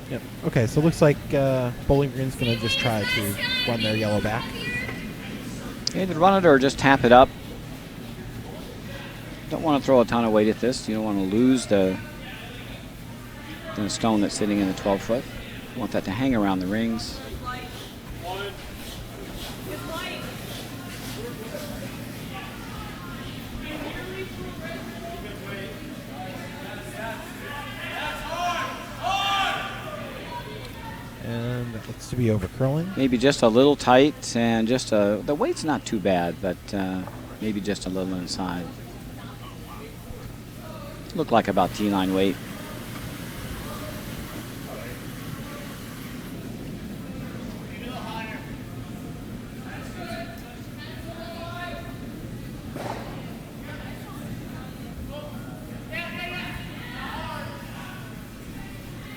Yep. Okay, so it looks like Bowling Green's going to just try to run their yellow back. Either run it or just tap it up. Don't want to throw a ton of weight at this. You don't want to lose the stone that's sitting in the 12-foot. You want that to hang around the rings. And that looks to be over curling. Maybe just a little tight, and just the weight's not too bad, but maybe just a little inside. Look like about T9 weight.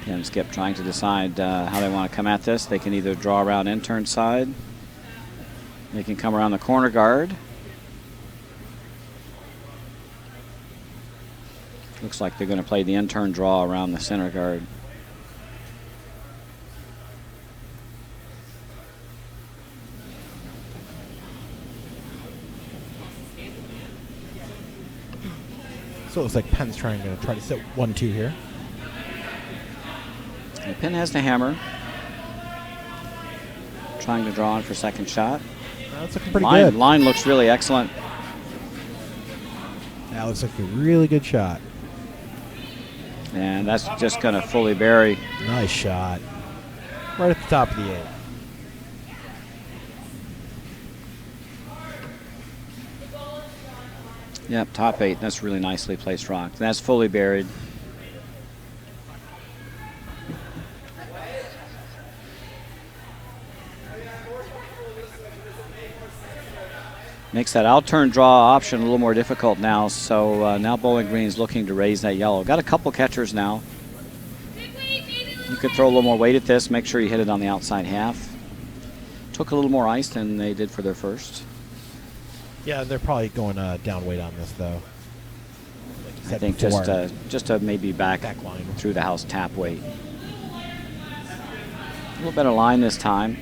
Penn Skip trying to decide how they want to come at this. They can either draw around and turn side. They can come around the corner guard. Looks like they're going to play the in-turn draw around the center guard. So it looks like Penn's trying to sit 1-2 here. And Penn has the hammer. Trying to draw on for second shot. That's looking pretty good. Line looks really excellent. That looks like a really good shot. And that's just going to fully bury. Nice shot. Right at the top of the 8. Yep, top 8. That's really nicely placed rock. That's fully buried. Makes that out-turn draw option a little more difficult now. So now Bowling Green's looking to raise that yellow. Got a couple catchers now. You could throw a little more weight at this. Make sure you hit it on the outside half. Took a little more ice than they did for their first. Yeah, they're probably going down weight on this, though. Like I think just a maybe back line through the house tap weight. A little better line this time.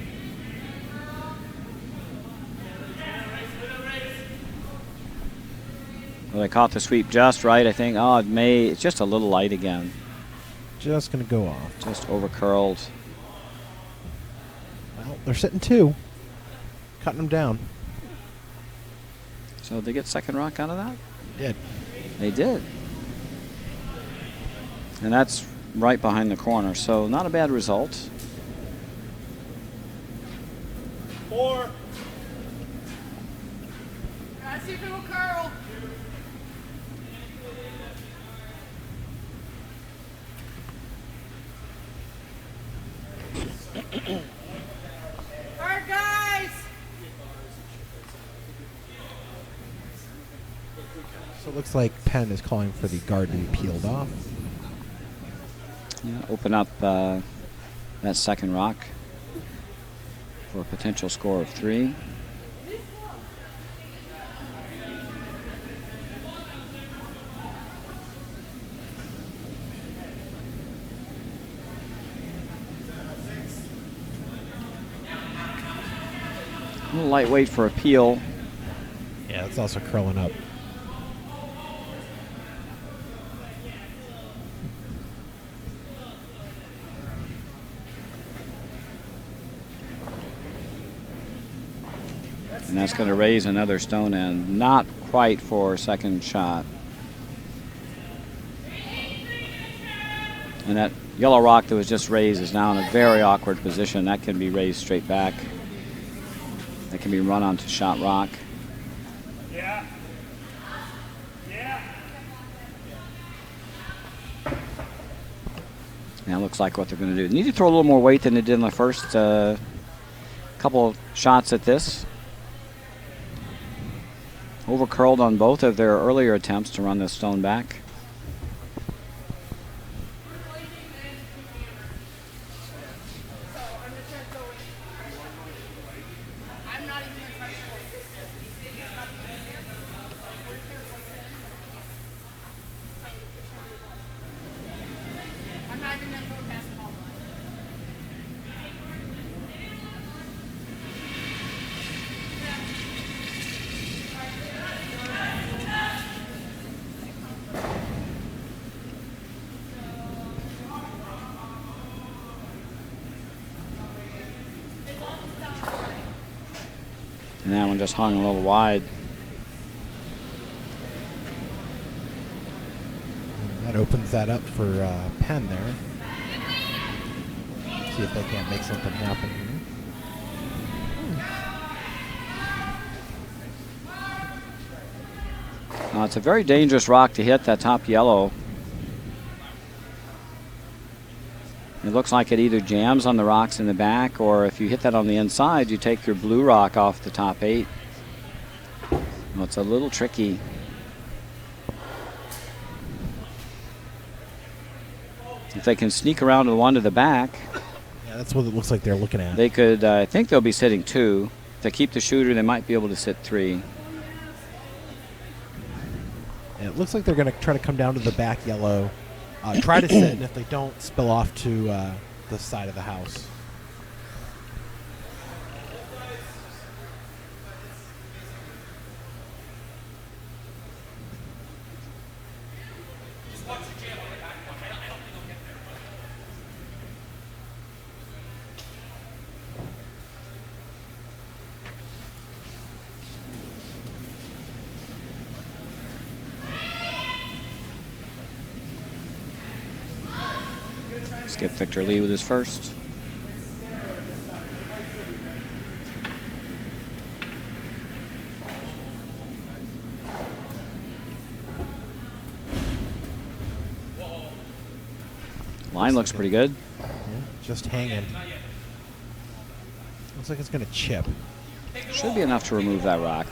Well, they caught the sweep just right, I think. Oh, it's just a little light again. Just going to go off. Just over curled. Well, they're sitting 2. Cutting them down. So they get second rock out of that? Did. They did. And that's right behind the corner, so not a bad result. 4. Gotta see if it will curl. All right, guys. So it looks like Penn is calling for the guard to be peeled off. Yeah, open up that second rock for a potential score of 3. A little lightweight for a peel. Yeah, it's also curling up. And that's going to raise another stone end. Not quite for a second shot. And that yellow rock that was just raised is now in a very awkward position. That can be raised straight back. That can be run onto shot rock. Yeah. Yeah. And it looks like what they're going to do. They need to throw a little more weight than they did in the first couple shots at this. Over curled on both of their earlier attempts to run this stone back. And that one just hung a little wide. That opens that up for Penn there. See if they can't make something happen here. It's a very dangerous rock to hit, that top yellow. It looks like it either jams on the rocks in the back, or if you hit that on the inside, you take your blue rock off the top 8. Well, it's a little tricky. If they can sneak around to the one to the back, Yeah, that's what it looks like they're looking at. they could, I think they'll be sitting 2. If they keep the shooter, they might be able to sit 3. And it looks like they're going to try to come down to the back yellow, try to sit, and if they don't, spill off to the side of the house. Skip Victor Lee with his first. Line looks pretty good. Yeah, just hanging. Looks like it's going to chip. Should be enough to remove that rock.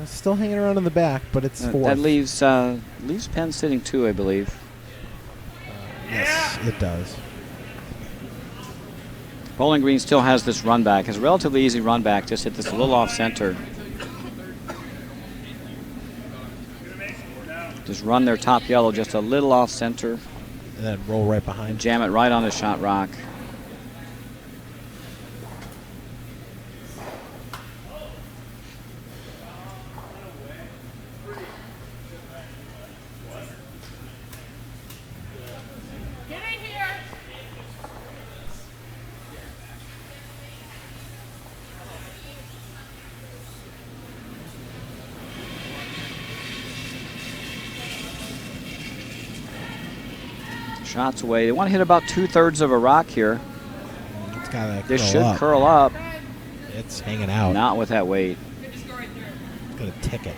Still hanging around in the back, but it's 4. That leaves Penn sitting 2, I believe. Yes, it does. Bowling Green still has this run back. It's a relatively easy run back. Just hit this a little off center. Just run their top yellow just a little off center. And then roll right behind. Jam it right on the shot rock. Shots away. They want to hit about 2/3 of a rock here. It's gotta This curl should up. curl up. It's hanging out. Not with that weight. It's going to tick it.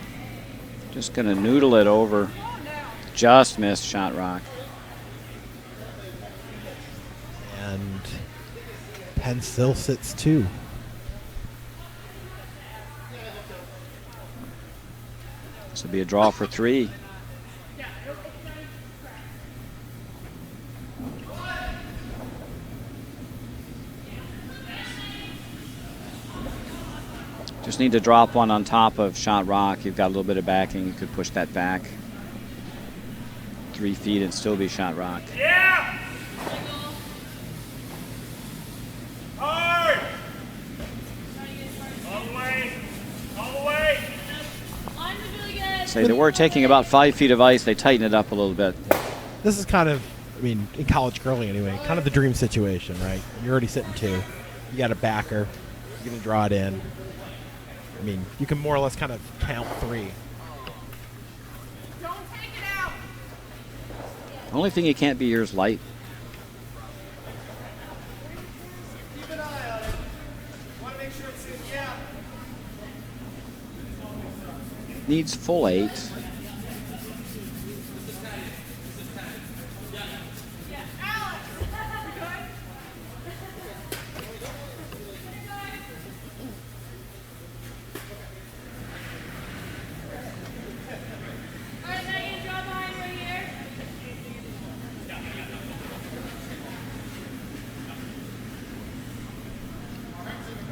Just going to noodle it over. Just missed shot rock. And Penn still sits 2. This will be a draw for 3. Just need to drop one on top of shot rock. You've got a little bit of backing. You could push that back 3 feet and still be shot rock. Yeah! Hard! All the way! All the way! Say they were taking about 5 feet of ice. They tighten it up a little bit. This is kind of, I mean, in college curling anyway, kind of the dream situation, right? You're already sitting 2. You got a backer. You're going to draw it in. I mean, you can more or less kind of count 3. Don't take it out! The only thing you can't be here is light. Keep an eye on it. Want to make sure it's in, yeah. Needs full 8.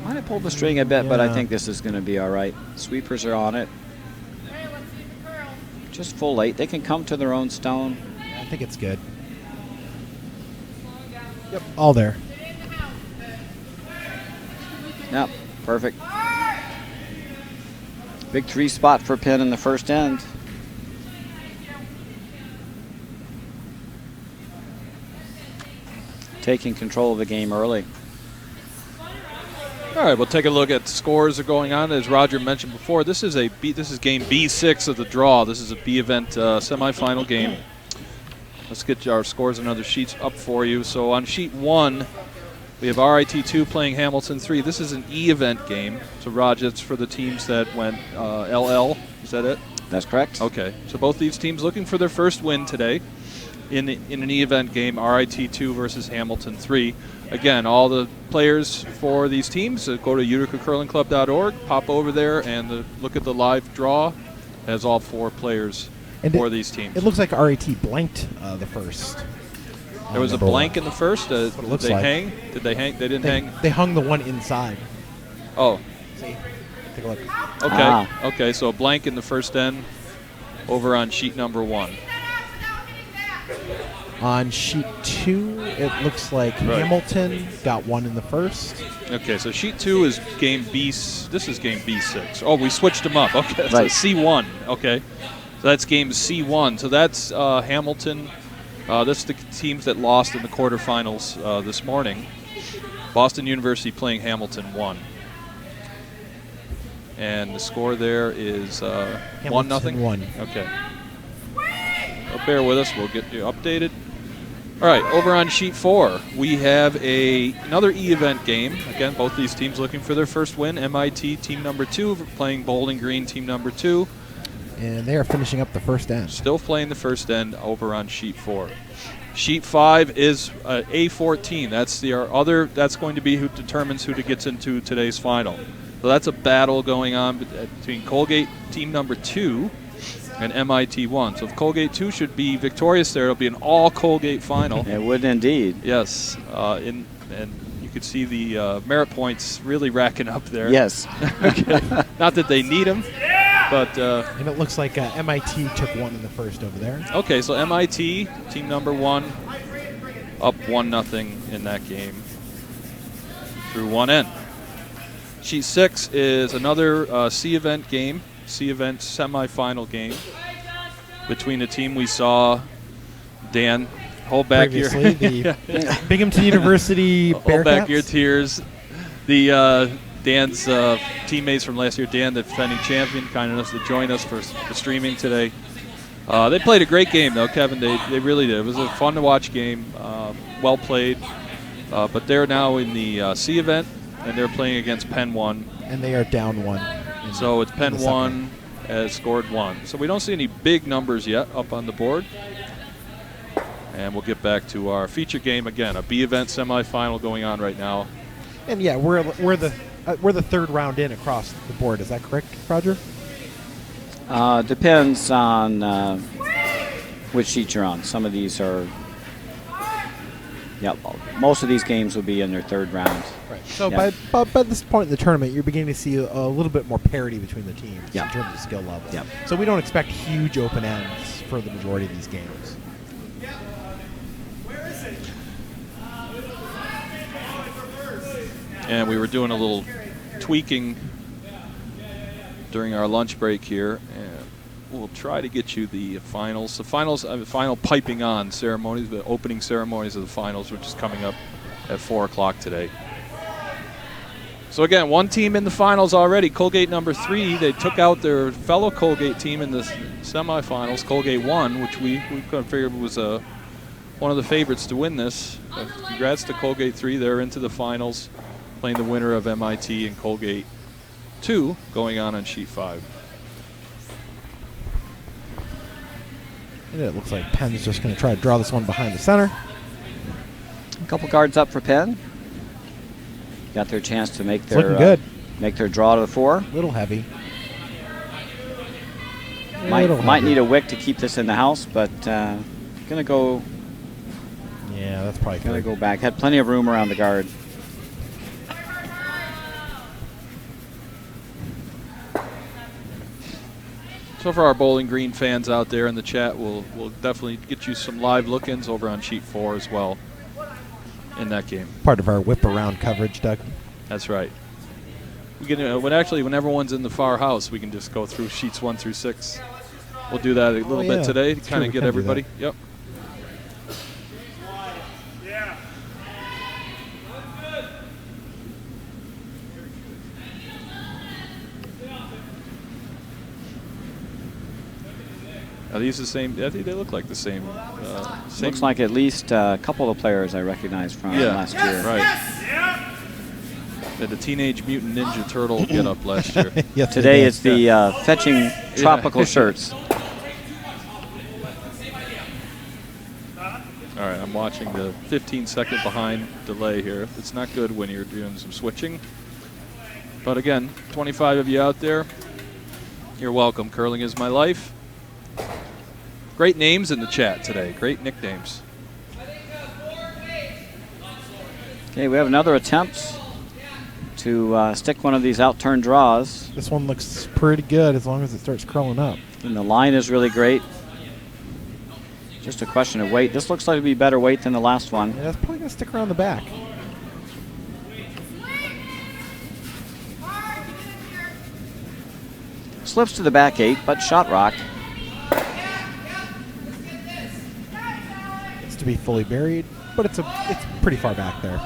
Might have pulled the string a bit, but I Yeah. think this is going to be all right. Sweepers are on it. Hey, let's see if it curls. Just full 8. They can come to their own stone. I think it's good. Yep, all there. Get in the house. Yep, perfect. Big 3 spot for Penn in the first end. Taking control of the game early. All right, we'll take a look at the scores that are going on. As Roger mentioned before, this is game B6 of the draw. This is a B event semifinal game. Let's get our scores and other sheets up for you. So on sheet 1, we have RIT2 playing Hamilton 3. This is an E event game. So Roger, it's for the teams that went LL. Is that it? That's correct. Okay. So both these teams looking for their first win today in an E event game, RIT2 versus Hamilton 3. Again, all the players for these teams, go to uticacurlingclub.org, pop over there, and look at the live draw. Has all 4 players for these teams. It looks like RIT blanked the first. There was a blank in the first. Did they hang? Did they hang? They didn't hang? They hung the one inside. Oh. See? Take a look. Okay. Okay, so a blank in the first end over on sheet number 1. On sheet 2, it looks like Hamilton got 1 in the first. Okay, so sheet 2 is game B. This is game B6. Oh, we switched them up. Okay, so Right. C1. Okay, so that's game C1. So that's Hamilton. That's the teams that lost in the quarterfinals this morning. Boston University playing Hamilton 1. And the score there is 1-0. 1. Okay. Well, bear with us. We'll get you updated. All right, over on sheet 4, we have another E-event game. Again, both these teams looking for their first win. MIT, team number 2, playing Bowling Green, team number 2. And they are finishing up the first end. Still playing the first end over on sheet 4. Sheet 5 is A14. That's the other. That's going to be who determines who gets into today's final. So that's a battle going on between Colgate, team number 2, and MIT 1. So if Colgate 2 should be victorious there, it'll be an all-Colgate final. It would indeed. Yes. And you could see the merit points really racking up there. Yes. Not that they need them, but... and it looks like MIT took 1 in the first over there. Okay, so MIT, team number 1, up 1-0 in that game through one end. Sheet 6 is another C-event game. C-event semifinal game between the team we saw, Dan, hold back your Binghamton University Bearcats. Hold back your tears. The Dan's teammates from last year, Dan, the defending champion, kind enough to join us for the streaming today. They played a great game, though, Kevin. They really did. It was a fun-to-watch game, well played. But they're now in the C event, and they're playing against Penn 1. And they are down 1. So it's Penn 1 has scored 1. So we don't see any big numbers yet up on the board. And we'll get back to our feature game again, a B event semifinal going on right now. And yeah, we're the third round in across the board. Is that correct, Roger? Depends on which sheet you're on. Some of these are. Yeah, most of these games will be in their third round. Right. So by this point in the tournament, you're beginning to see a little bit more parity between the teams in terms of skill level. Yep. So we don't expect huge open ends for the majority of these games. And we were doing a little tweaking during our lunch break here, and we'll try to get you the finals. The finals, final piping on ceremonies, the opening ceremonies of the finals, which is coming up at 4 o'clock today. So again, one team in the finals already, Colgate number 3. They took out their fellow Colgate team in the semifinals, Colgate 1, which we kind of figured was one of the favorites to win this. Congrats to Colgate 3. They're into the finals, playing the winner of MIT and Colgate 2 going on sheet 5. And it looks like Penn's just going to try to draw this one behind the center. A couple cards up for Penn. Got their chance to make Looking good. Make their draw to the 4. A little heavy. Might need a wick to keep this in the house, but gonna go. Yeah, that's probably gonna go back. Had plenty of room around the guard. So for our Bowling Green fans out there in the chat, we'll definitely get you some live look-ins over on sheet 4 as well in that game. Part of our whip around coverage, Doug. That's right. We can when everyone's in the far house, we can just go through sheets 1 through 6. We'll do that a little bit today to kind of get everybody. Yep. Are these the same? I think they look like the same. Looks like at least a couple of players I recognize from last year. Right. They had the Teenage Mutant Ninja Turtle get up last year. Yes, Today they it's the fetching tropical shirts. All right, I'm watching the 15-second behind delay here. It's not good when you're doing some switching. But again, 25 of you out there, you're welcome. Curling is my life. Great names in the chat today. Great nicknames. Okay, we have another attempt to stick one of these out-turn draws. This one looks pretty good as long as it starts curling up. And the line is really great. Just a question of weight. This looks like it'd be better weight than the last one. Yeah, it's probably going to stick around the back. Slips to the back 8, but shot rocked. It's to be fully buried, but it's pretty far back there.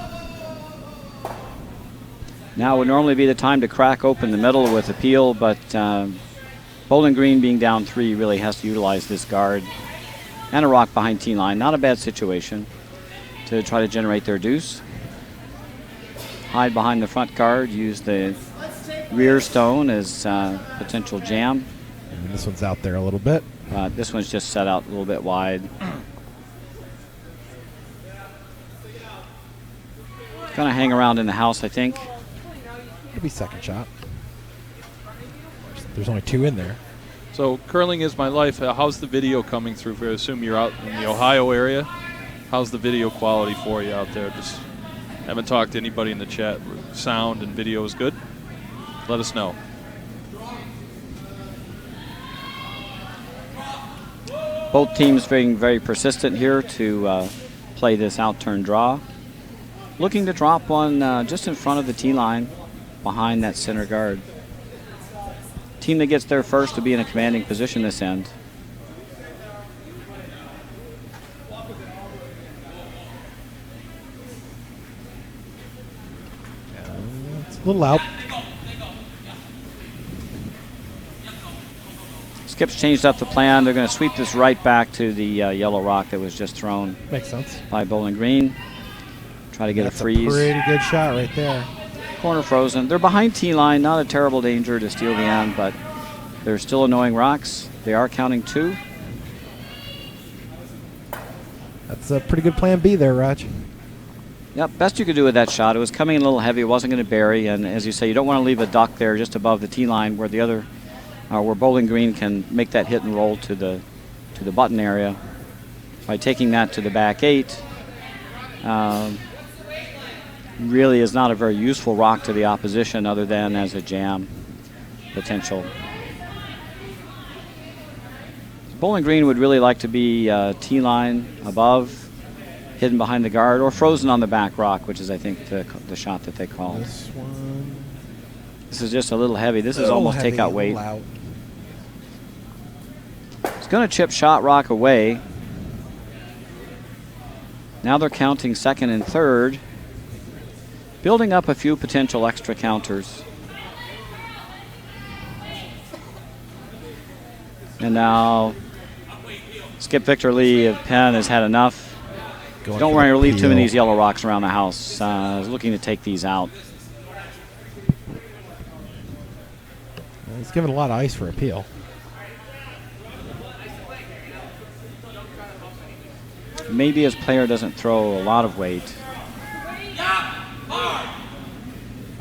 Now would normally be the time to crack open the middle with appeal, but Bowling Green being down 3 really has to utilize this guard and a rock behind tee line. Not a bad situation to try to generate their deuce. Hide behind the front guard, use the rear stone as potential jam. And this one's out there a little bit. This one's just set out a little bit wide. Gonna hang around in the house, I think. It'll be second shot. There's only 2 in there. So curling is my life. How's the video coming through? I assume you're out in the Ohio area. How's the video quality for you out there? Just haven't talked to anybody in the chat. Sound and video is good? Let us know. Both teams being very persistent here to play this out-turn draw. Looking to drop one just in front of the tee line behind that center guard. Team that gets there first to be in a commanding position this end. It's a little out. Skip's changed up the plan. They're going to sweep this right back to the yellow rock that was just thrown Makes sense. by Bowling Green. Try to get That's a freeze. a pretty good shot right there. Corner frozen. They're behind tee line. Not a terrible danger to steal the end, but they're still annoying rocks. They are counting 2. That's a pretty good plan B there, Raj. Yep, best you could do with that shot. It was coming in a little heavy. It wasn't going to bury, and as you say, you don't want to leave a duck there just above the tee line where the other, where Bowling Green can make that hit and roll to the button area. By taking that to the back 8, really is not a very useful rock to the opposition other than as a jam potential. Bowling Green would really like to be tee line above, hidden behind the guard, or frozen on the back rock, which is, I think, the shot that they called. This one. This is just a little heavy. This is almost heavy, takeout weight. out. It's going to chip shot rock away. Now they're counting second and third, building up a few potential extra counters. And now Skip Victor Lee of Penn has had enough. Don't worry, leave too many of these yellow rocks around the house. Looking to take these out. Well, he's given a lot of ice for appeal. Maybe his player doesn't throw a lot of weight.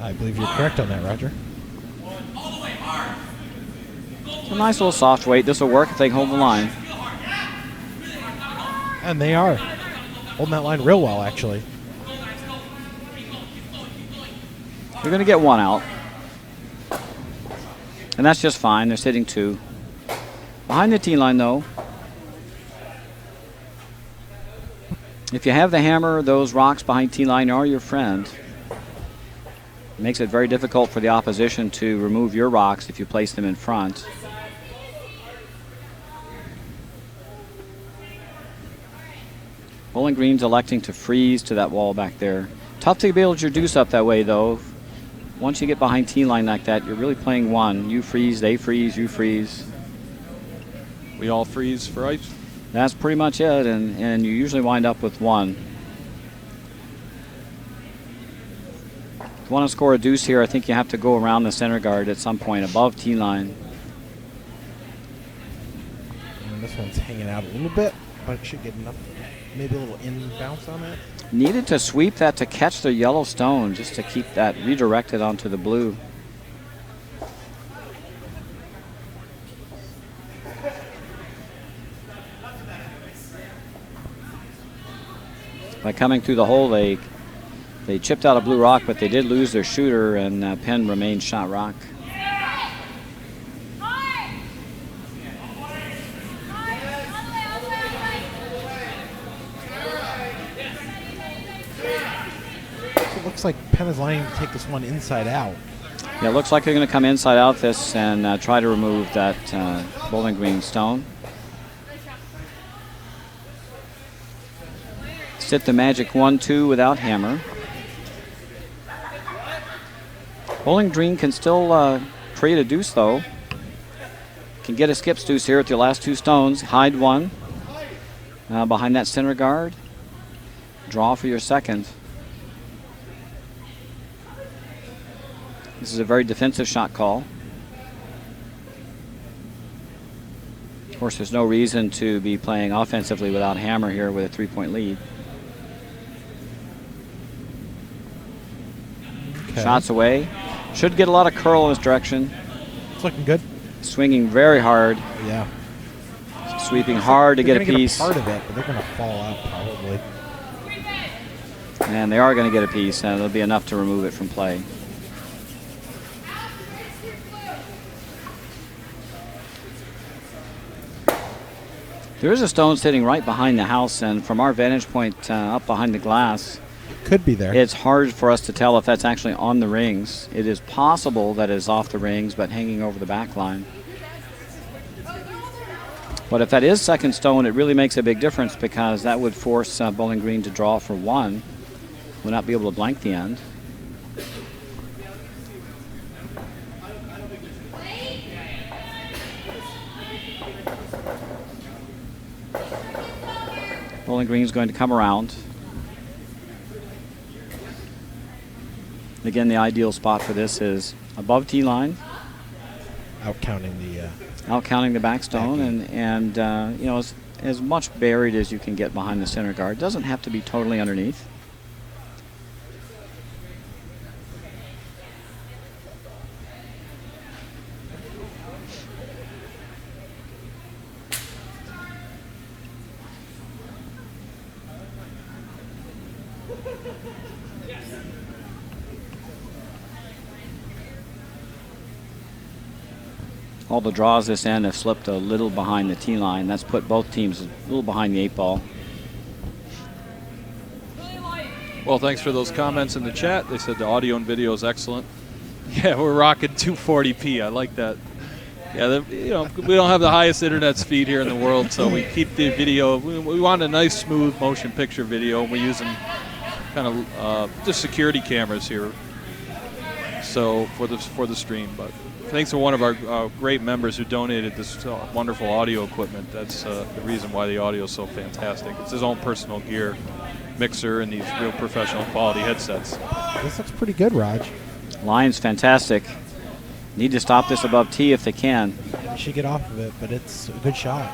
I believe you're correct on that, Roger. It's a nice little soft weight. This will work if they hold the line. And they are holding that line real well, actually. They're going to get 1 out. And that's just fine. They're sitting 2. Behind the tee line, though. If you have the hammer, those rocks behind tee line are your friend. It makes it very difficult for the opposition to remove your rocks if you place them in front. Bowling Green's electing to freeze to that wall back there. Tough to be able to reduce up that way, though. Once you get behind tee line like that, you're really playing one. You freeze, they freeze, you freeze. We all freeze for ice. That's pretty much it, and you usually wind up with one. If you want to score a deuce here, I think you have to go around the center guard at some point above tee line. And this one's hanging out a little bit, but it should get enough, maybe a little in bounce on it. Needed to sweep that to catch the yellow stone, just to keep that redirected onto the blue. By coming through the hole, they chipped out a blue rock, but they did lose their shooter, and Penn remained shot rock. It looks like Penn is lining to take this one inside out. Yeah, it looks like they're going to come inside out this and try to remove that Bowling Green stone. Sit the magic 1-2 without hammer. Bowling Green can still create a deuce, though. Can get a skip's deuce here with your last two stones. Hide one behind that center guard. Draw for your second. This is a very defensive shot call. Of course, there's no reason to be playing offensively without hammer here with a 3-point lead. Okay. Shots away. Should get a lot of curl in this direction. It's looking good. Swinging very hard. Yeah. Sweeping hard to They're get a gonna piece. Get a part of it, but they're going to fall out probably. And they are going to get a piece, and it'll be enough to remove it from play. There is a stone sitting right behind the house, and from our vantage point up behind the glass, Could be there. it's hard for us to tell if that's actually on the rings. It is possible that it's off the rings, but hanging over the back line. But if that is second stone, it really makes a big difference, because that would force Bowling Green to draw for one. Will not be able to blank the end. Bowling Green is going to come around. Again, the ideal spot for this is above tee line, Out counting the. out counting the back stone, and you know, as much buried as you can get behind the center guard. Doesn't have to be totally underneath. All the draws this end have slipped a little behind the tee line. That's put both teams a little behind the 8-ball. Well, thanks for those comments in the chat. They said the audio and video is excellent. Yeah, we're rocking 240p. I like that. Yeah, you know, we don't have the highest internet speed here in the world, so we keep the video. We want a nice, smooth motion picture video, and we're using kind of just security cameras here. So for the stream, but thanks to one of our great members who donated this wonderful audio equipment. That's the reason why the audio is so fantastic. It's his own personal gear, mixer, and these real professional quality headsets. This looks pretty good, Raj. Line's fantastic. Need to stop this above tee if they can. You should get off of it, but it's a good shot.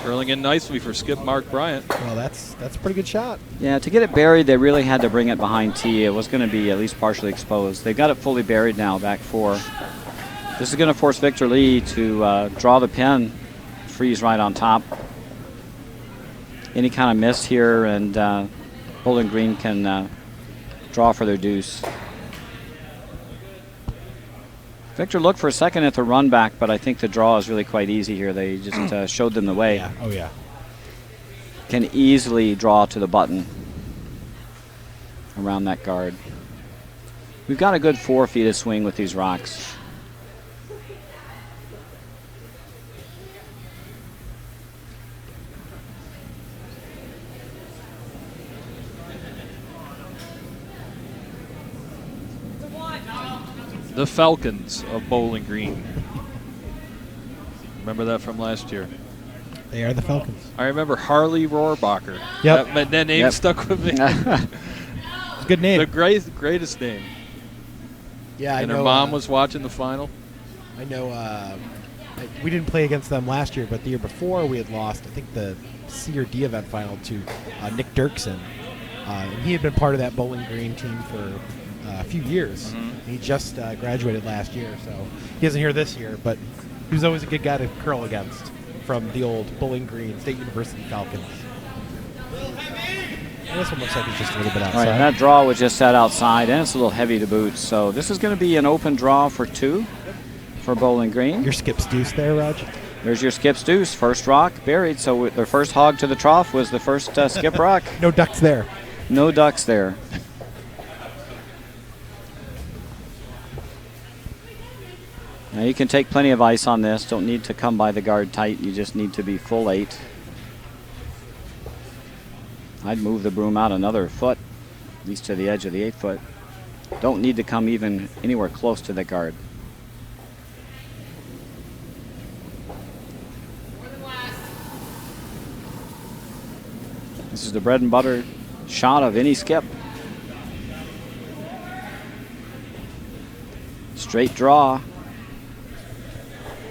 Curling in nicely for skip Mark Bryant. Well, that's a pretty good shot. Yeah, to get it buried, they really had to bring it behind tee. It was going to be at least partially exposed. They've got it fully buried now, back four. This is going to force Victor Lee to draw the pin, freeze right on top. Any kind of miss here, and Bowling Green can draw for their deuce. Victor looked for a second at the run back, but I think the draw is really quite easy here. They just showed them the way. Yeah. Oh, yeah. Can easily draw to the button around that guard. We've got a good 4 feet of swing with these rocks. The Falcons of Bowling Green. Remember that from last year. They are the Falcons. I remember Harley Rohrbacher. Yep. That name stuck with me. It's a good name. The greatest name. Yeah, I and know. her mom was watching the final. I know. We didn't play against them last year, but the year before we had lost, I think, the C or D event final to Nick Dirksen. And he had been part of that Bowling Green team for a few years. Mm-hmm. He just graduated last year, so he isn't here this year, but he was always a good guy to curl against from the old Bowling Green State University Falcons. And this one looks like it's just a little bit outside. All right, and that draw was just set outside, and it's a little heavy to boot. So this is going to be an open draw for 2 for Bowling Green. Your skip's deuce there, Raj? There's your skip's deuce. First rock buried. So their first hog to the trough was the first skip rock. No ducks there. No ducks there. Now you can take plenty of ice on this. Don't need to come by the guard tight. You just need to be full 8. I'd move the broom out another foot, at least to the edge of the 8 foot. Don't need to come even anywhere close to the guard. This is the bread and butter shot of any skip. Straight draw.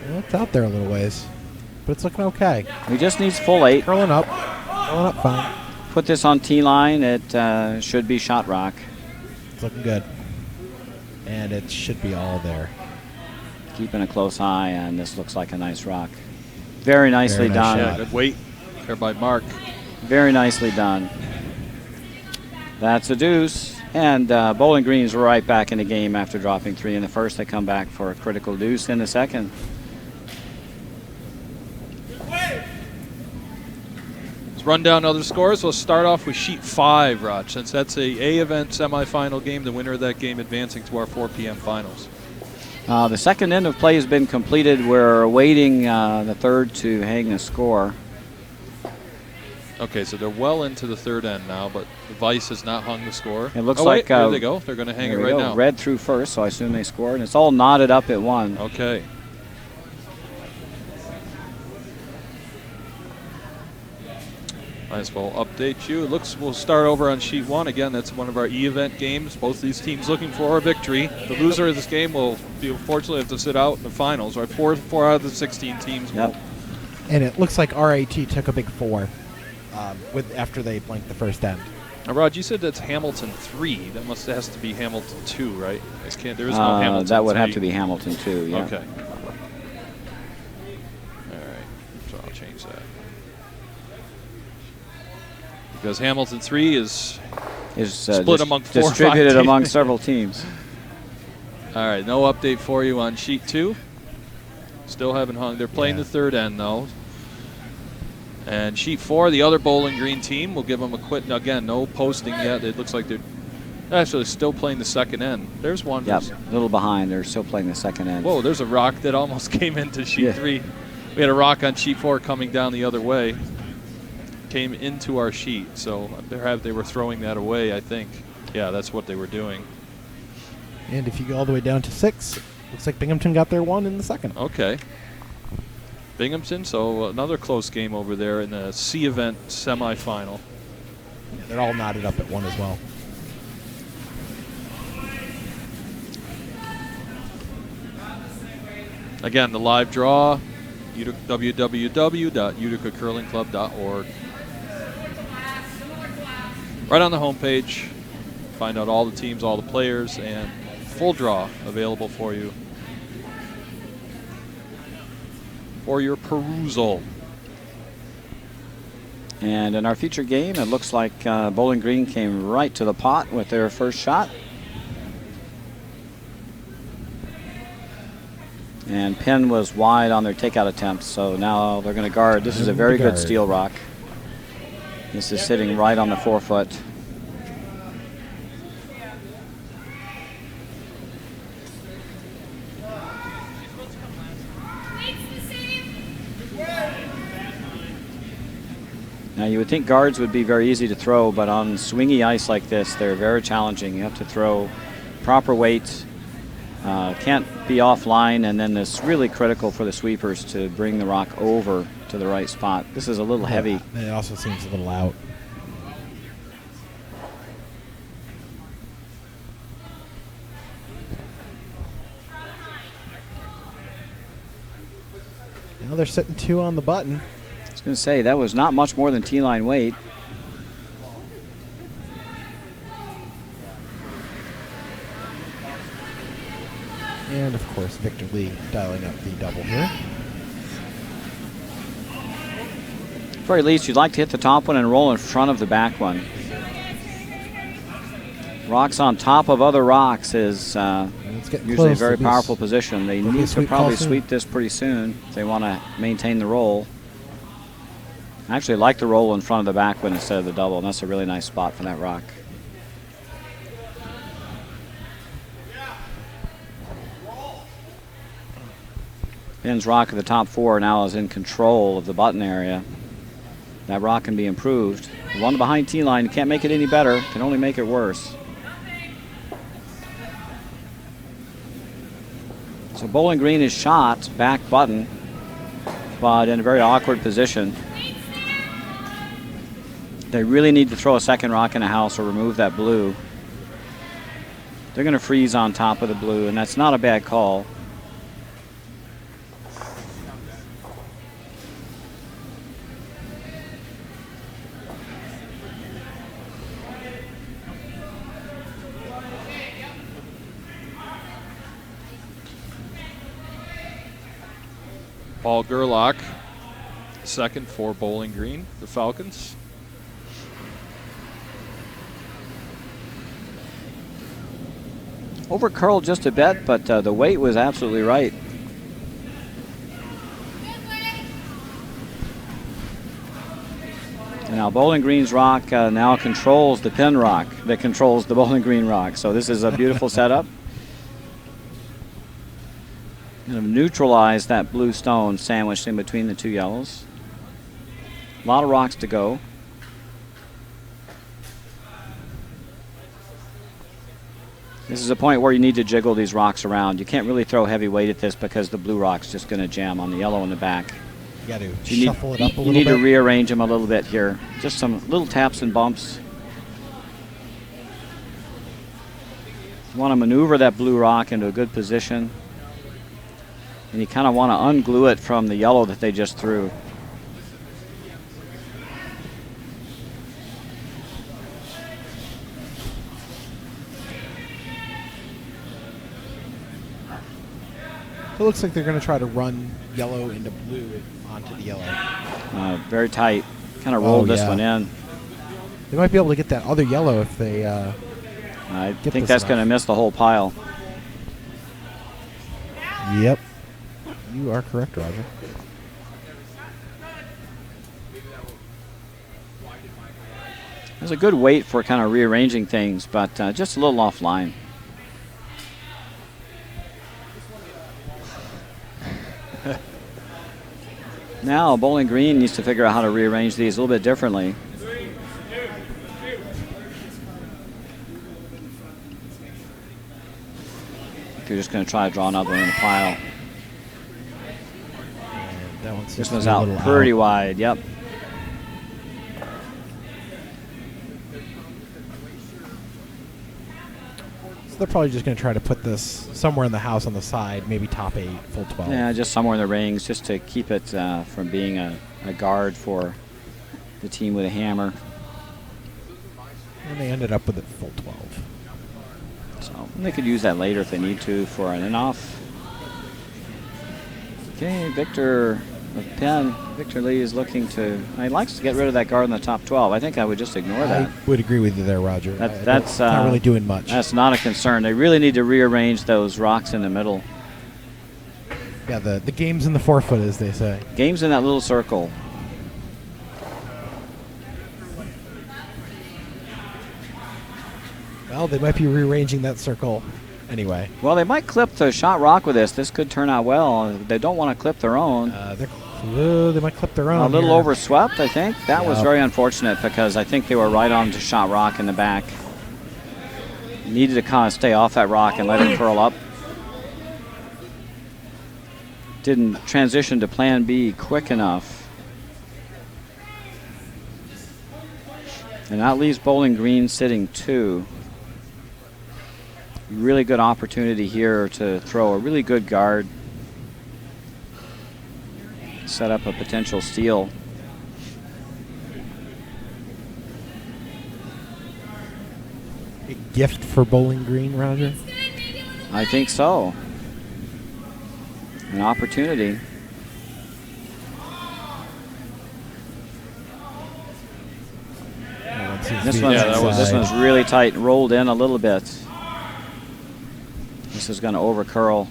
Well, it's out there a little ways, but it's looking okay. He just needs full 8. Curling up fine. Put this on T-line. It should be shot rock. It's looking good. And it should be all there. Keeping a close eye, and this looks like a nice rock. Very nicely Very nice done. shot. Yeah, good weight there by Mark. Very nicely done. That's a deuce. And Bowling Green's right back in the game after dropping 3 in the first. They come back for a critical deuce in the second. Let's run down other scores. We'll start off with sheet 5, Raj, since that's a event semifinal game. The winner of that game advancing to our 4 p.m. finals. The second end of play has been completed. We're awaiting the third to hang the score. Okay, so they're well into the third end now, but the Vice has not hung the score. It looks oh, like wait, there they go. They're going to hang it right now. Red through first, so I assume they scored. And it's all knotted up at 1. Okay. Might as well update you. It looks we'll start over on sheet 1. Again, that's one of our E-event games. Both these teams looking for a victory. The loser of this game will unfortunately have to sit out in the finals. Right, 4 out of the 16 teams will. And it looks like RAT took a big 4 after they blanked the first end. Now, Rod, you said that's Hamilton 3. That has to be Hamilton 2, right? There is no Hamilton That would 3. have to be Hamilton 2, yeah. Okay. All right. So I'll change that. Because Hamilton 3 is split among 4 or 5 distributed teams. among several teams. All right, no update for you on sheet 2. Still haven't hung. They're playing the third end, though. And sheet 4, the other Bowling Green team, will give them a quit. Again, no posting yet. It looks like they're actually still playing the second end. There's one. Yep, a little behind. They're still playing the second end. Whoa, there's a rock that almost came into sheet 3. We had a rock on sheet 4 coming down the other way. Came into our sheet, so they were throwing that away, I think. Yeah, that's what they were doing. And if you go all the way down to 6, looks like Binghamton got their 1 in the second. Okay. Binghamton, so another close game over there in the C event semifinal. Yeah, they're all knotted up at 1 as well. Again, the live draw, www.uticacurlingclub.org. Right on the homepage, find out all the teams, all the players, and full draw available for you for your perusal. And in our feature game, it looks like Bowling Green came right to the pot with their first shot. And Penn was wide on their takeout attempts, so now they're going to guard. This is a very good steel rock. This is sitting right on the 4 foot. Now you would think guards would be very easy to throw, but on swingy ice like this, they're very challenging. You have to throw proper weight Can't be offline, and then it's really critical for the sweepers to bring the rock over to the right spot. This is a little heavy. It also seems a little out. Now they're sitting 2 on the button. I was going to say, that was not much more than T-line weight. And, of course, Victor Lee dialing up the double here. At the very least, you'd like to hit the top one and roll in front of the back one. Rocks on top of other rocks is usually a very powerful position. They need to probably sweep this pretty soon if they want to maintain the roll. I actually like the roll in front of the back one instead of the double, and that's a really nice spot for that rock. Penn's rock at the top 4 now is in control of the button area. That rock can be improved. The one behind T-line, you can't make it any better, can only make it worse. So Bowling Green is shot, back button, but in a very awkward position. They really need to throw a second rock in the house or remove that blue. They're going to freeze on top of the blue, and that's not a bad call. Paul Gerlach, second for Bowling Green, the Falcons. Over curled just a bit, but the weight was absolutely right. And now Bowling Green's rock now controls the Penn rock that controls the Bowling Green rock. So this is a beautiful setup. Kind of neutralize that blue stone sandwiched in between the 2 yellows. A lot of rocks to go. This is a point where you need to jiggle these rocks around. You can't really throw heavy weight at this because the blue rock's just going to jam on the yellow in the back. You got to shuffle it up a little bit. You need to rearrange them a little bit here. Just some little taps and bumps. You want to maneuver that blue rock into a good position. And you kind of want to unglue it from the yellow that they just threw. So it looks like they're going to try to run yellow into blue onto the yellow. Very tight. Kind of rolled this one in. They might be able to get that other yellow if they I think that's going to miss the whole pile. Yep. You are correct, Roger. There's a good weight for kind of rearranging things, but just a little offline. Now Bowling Green needs to figure out how to rearrange these a little bit differently. They're just going to try to draw another one in the pile. This one's out pretty wide, yep. So they're probably just going to try to put this somewhere in the house on the side, maybe top 8, full 12. Yeah, just somewhere in the rings, just to keep it from being a guard for the team with a hammer. And they ended up with it full 12. So they could use that later if they need to for an in-off. Okay, Victor of Penn, Victor Lee is looking to, he likes to get rid of that guard in the top 12. I think I would just ignore that. I would agree with you there, Roger. That's not really doing much. That's not a concern. They really need to rearrange those rocks in the middle. Yeah, the game's in the forefoot, as they say. Game's in that little circle. Well, they might be rearranging that circle anyway. Well, they might clip the shot rock with this. This could turn out well. They don't want to clip their own. They might clip their own. A little overswept, I think. That was very unfortunate because I think they were right on to shot rock in the back. Needed to kind of stay off that rock and let it curl up. didn't transition to plan B quick enough. And that leaves Bowling Green sitting 2. Really good opportunity here to throw a really good guard. Set up a potential steal. A gift for Bowling Green, Roger? I think so. An opportunity. This one's really tight, rolled in a little bit. This is going to over curl.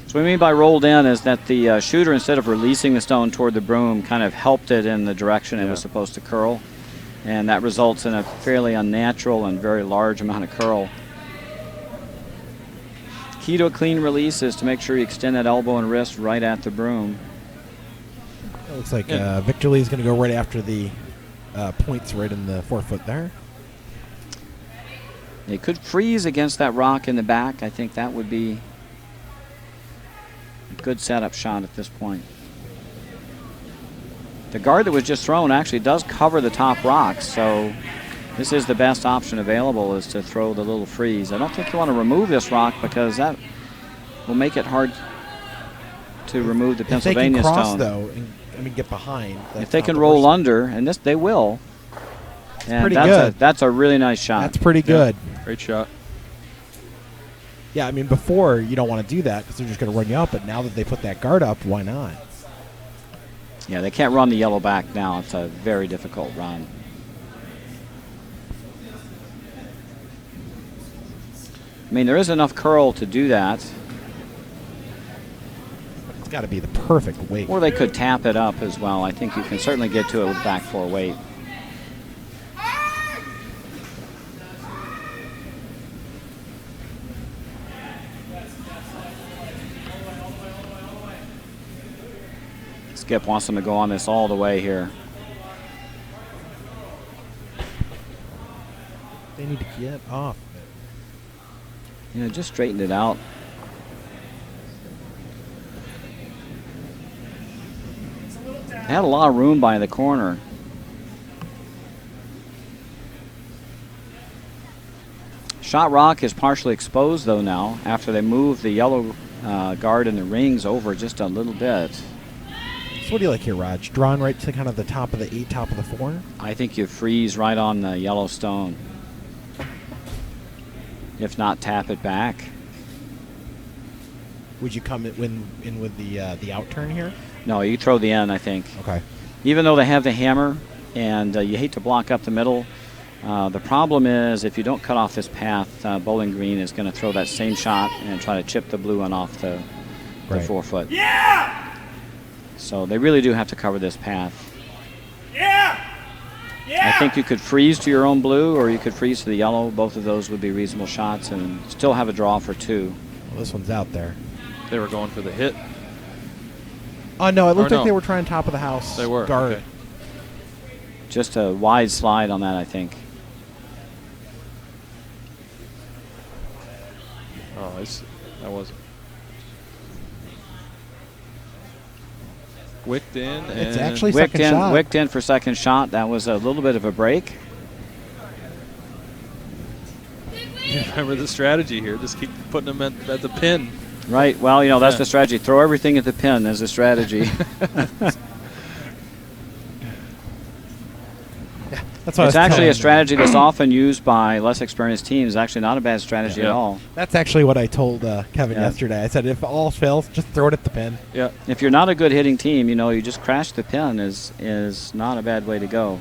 So what we mean by rolled in is that the shooter, instead of releasing the stone toward the broom, kind of helped it in the direction it was supposed to curl. And that results in a fairly unnatural and very large amount of curl. Key to a clean release is to make sure you extend that elbow and wrist right at the broom. It looks like Victor Lee is going to go right after the points right in the forefoot there. They could freeze against that rock in the back. I think that would be a good setup shot at this point. The guard that was just thrown actually does cover the top rocks, so this is the best option available, is to throw the little freeze. I don't think you want to remove this rock because that will make it hard to remove the Pennsylvania stone. If they can cross, stone. though, and get behind. If they can roll under, and this they will, and that's a really nice shot. That's pretty good. Great shot. Yeah, I mean, before you don't want to do that because they're just going to run you up, but now that they put that guard up, why not? Yeah, they can't run the yellow back now. It's a very difficult run. I mean, there is enough curl to do that. It's got to be the perfect weight. Or they could tap it up as well. I think you can certainly get to it with back 4 weight. Skip wants them to go on this all the way here. They need to get off. Yeah, just straighten it out. They had a lot of room by the corner. Shot rock is partially exposed though now after they move the yellow guard and the rings over just a little bit. So what do you like here, Raj? Drawn right to kind of the top of the 8, top of the 4? I think you freeze right on the yellow stone. If not, tap it back. Would you come in with the out turn here? No, you throw the in, I think. Okay. Even though they have the hammer, and you hate to block up the middle, the problem is if you don't cut off this path, Bowling Green is going to throw that same shot and try to chip the blue one off the forefoot. Yeah! So they really do have to cover this path. Yeah! Yeah! I think you could freeze to your own blue, or you could freeze to the yellow. Both of those would be reasonable shots and still have a draw for 2. Well, this one's out there. They were going for the hit. Oh, no, it looked like they were trying top of the house. They were. Guard. Okay. Just a wide slide on that, I think. Oh, that wasn't. Wicked in. And It's actually second shot. Wicked in for second shot. That was a little bit of a break. Remember the strategy here. Just keep putting them at the pin. Right. Well, you know, that's the strategy. Throw everything at the pin as a strategy. That's what it's actually a strategy that's often used by less experienced teams. Actually not a bad strategy at all. That's actually what I told Kevin yesterday. I said, if all fails, just throw it at the pin. Yeah. If you're not a good hitting team, you know, you just crash the pin is not a bad way to go.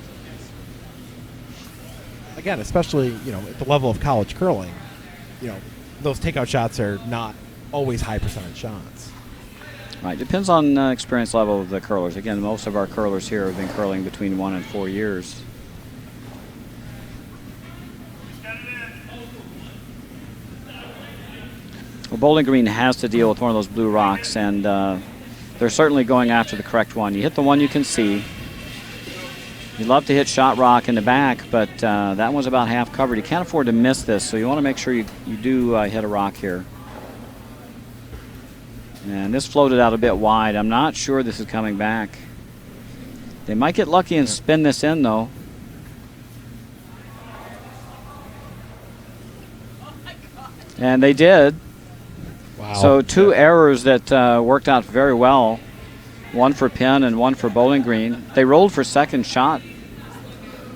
Again, especially, you know, at the level of college curling, you know, those takeout shots are not always high percentage shots. Right. Depends on experience level of the curlers. Again, most of our curlers here have been curling between 1 and 4 years. Well, Bowling Green has to deal with one of those blue rocks, and they're certainly going after the correct one. You hit the one you can see. You'd love to hit shot rock in the back, but that one's about half covered. You can't afford to miss this, so you want to make sure you do hit a rock here. And this floated out a bit wide. I'm not sure this is coming back. They might get lucky and spin this in, though. And they did. Wow. So 2 errors that worked out very well. One for Penn and one for Bowling Green. They rolled for second shot.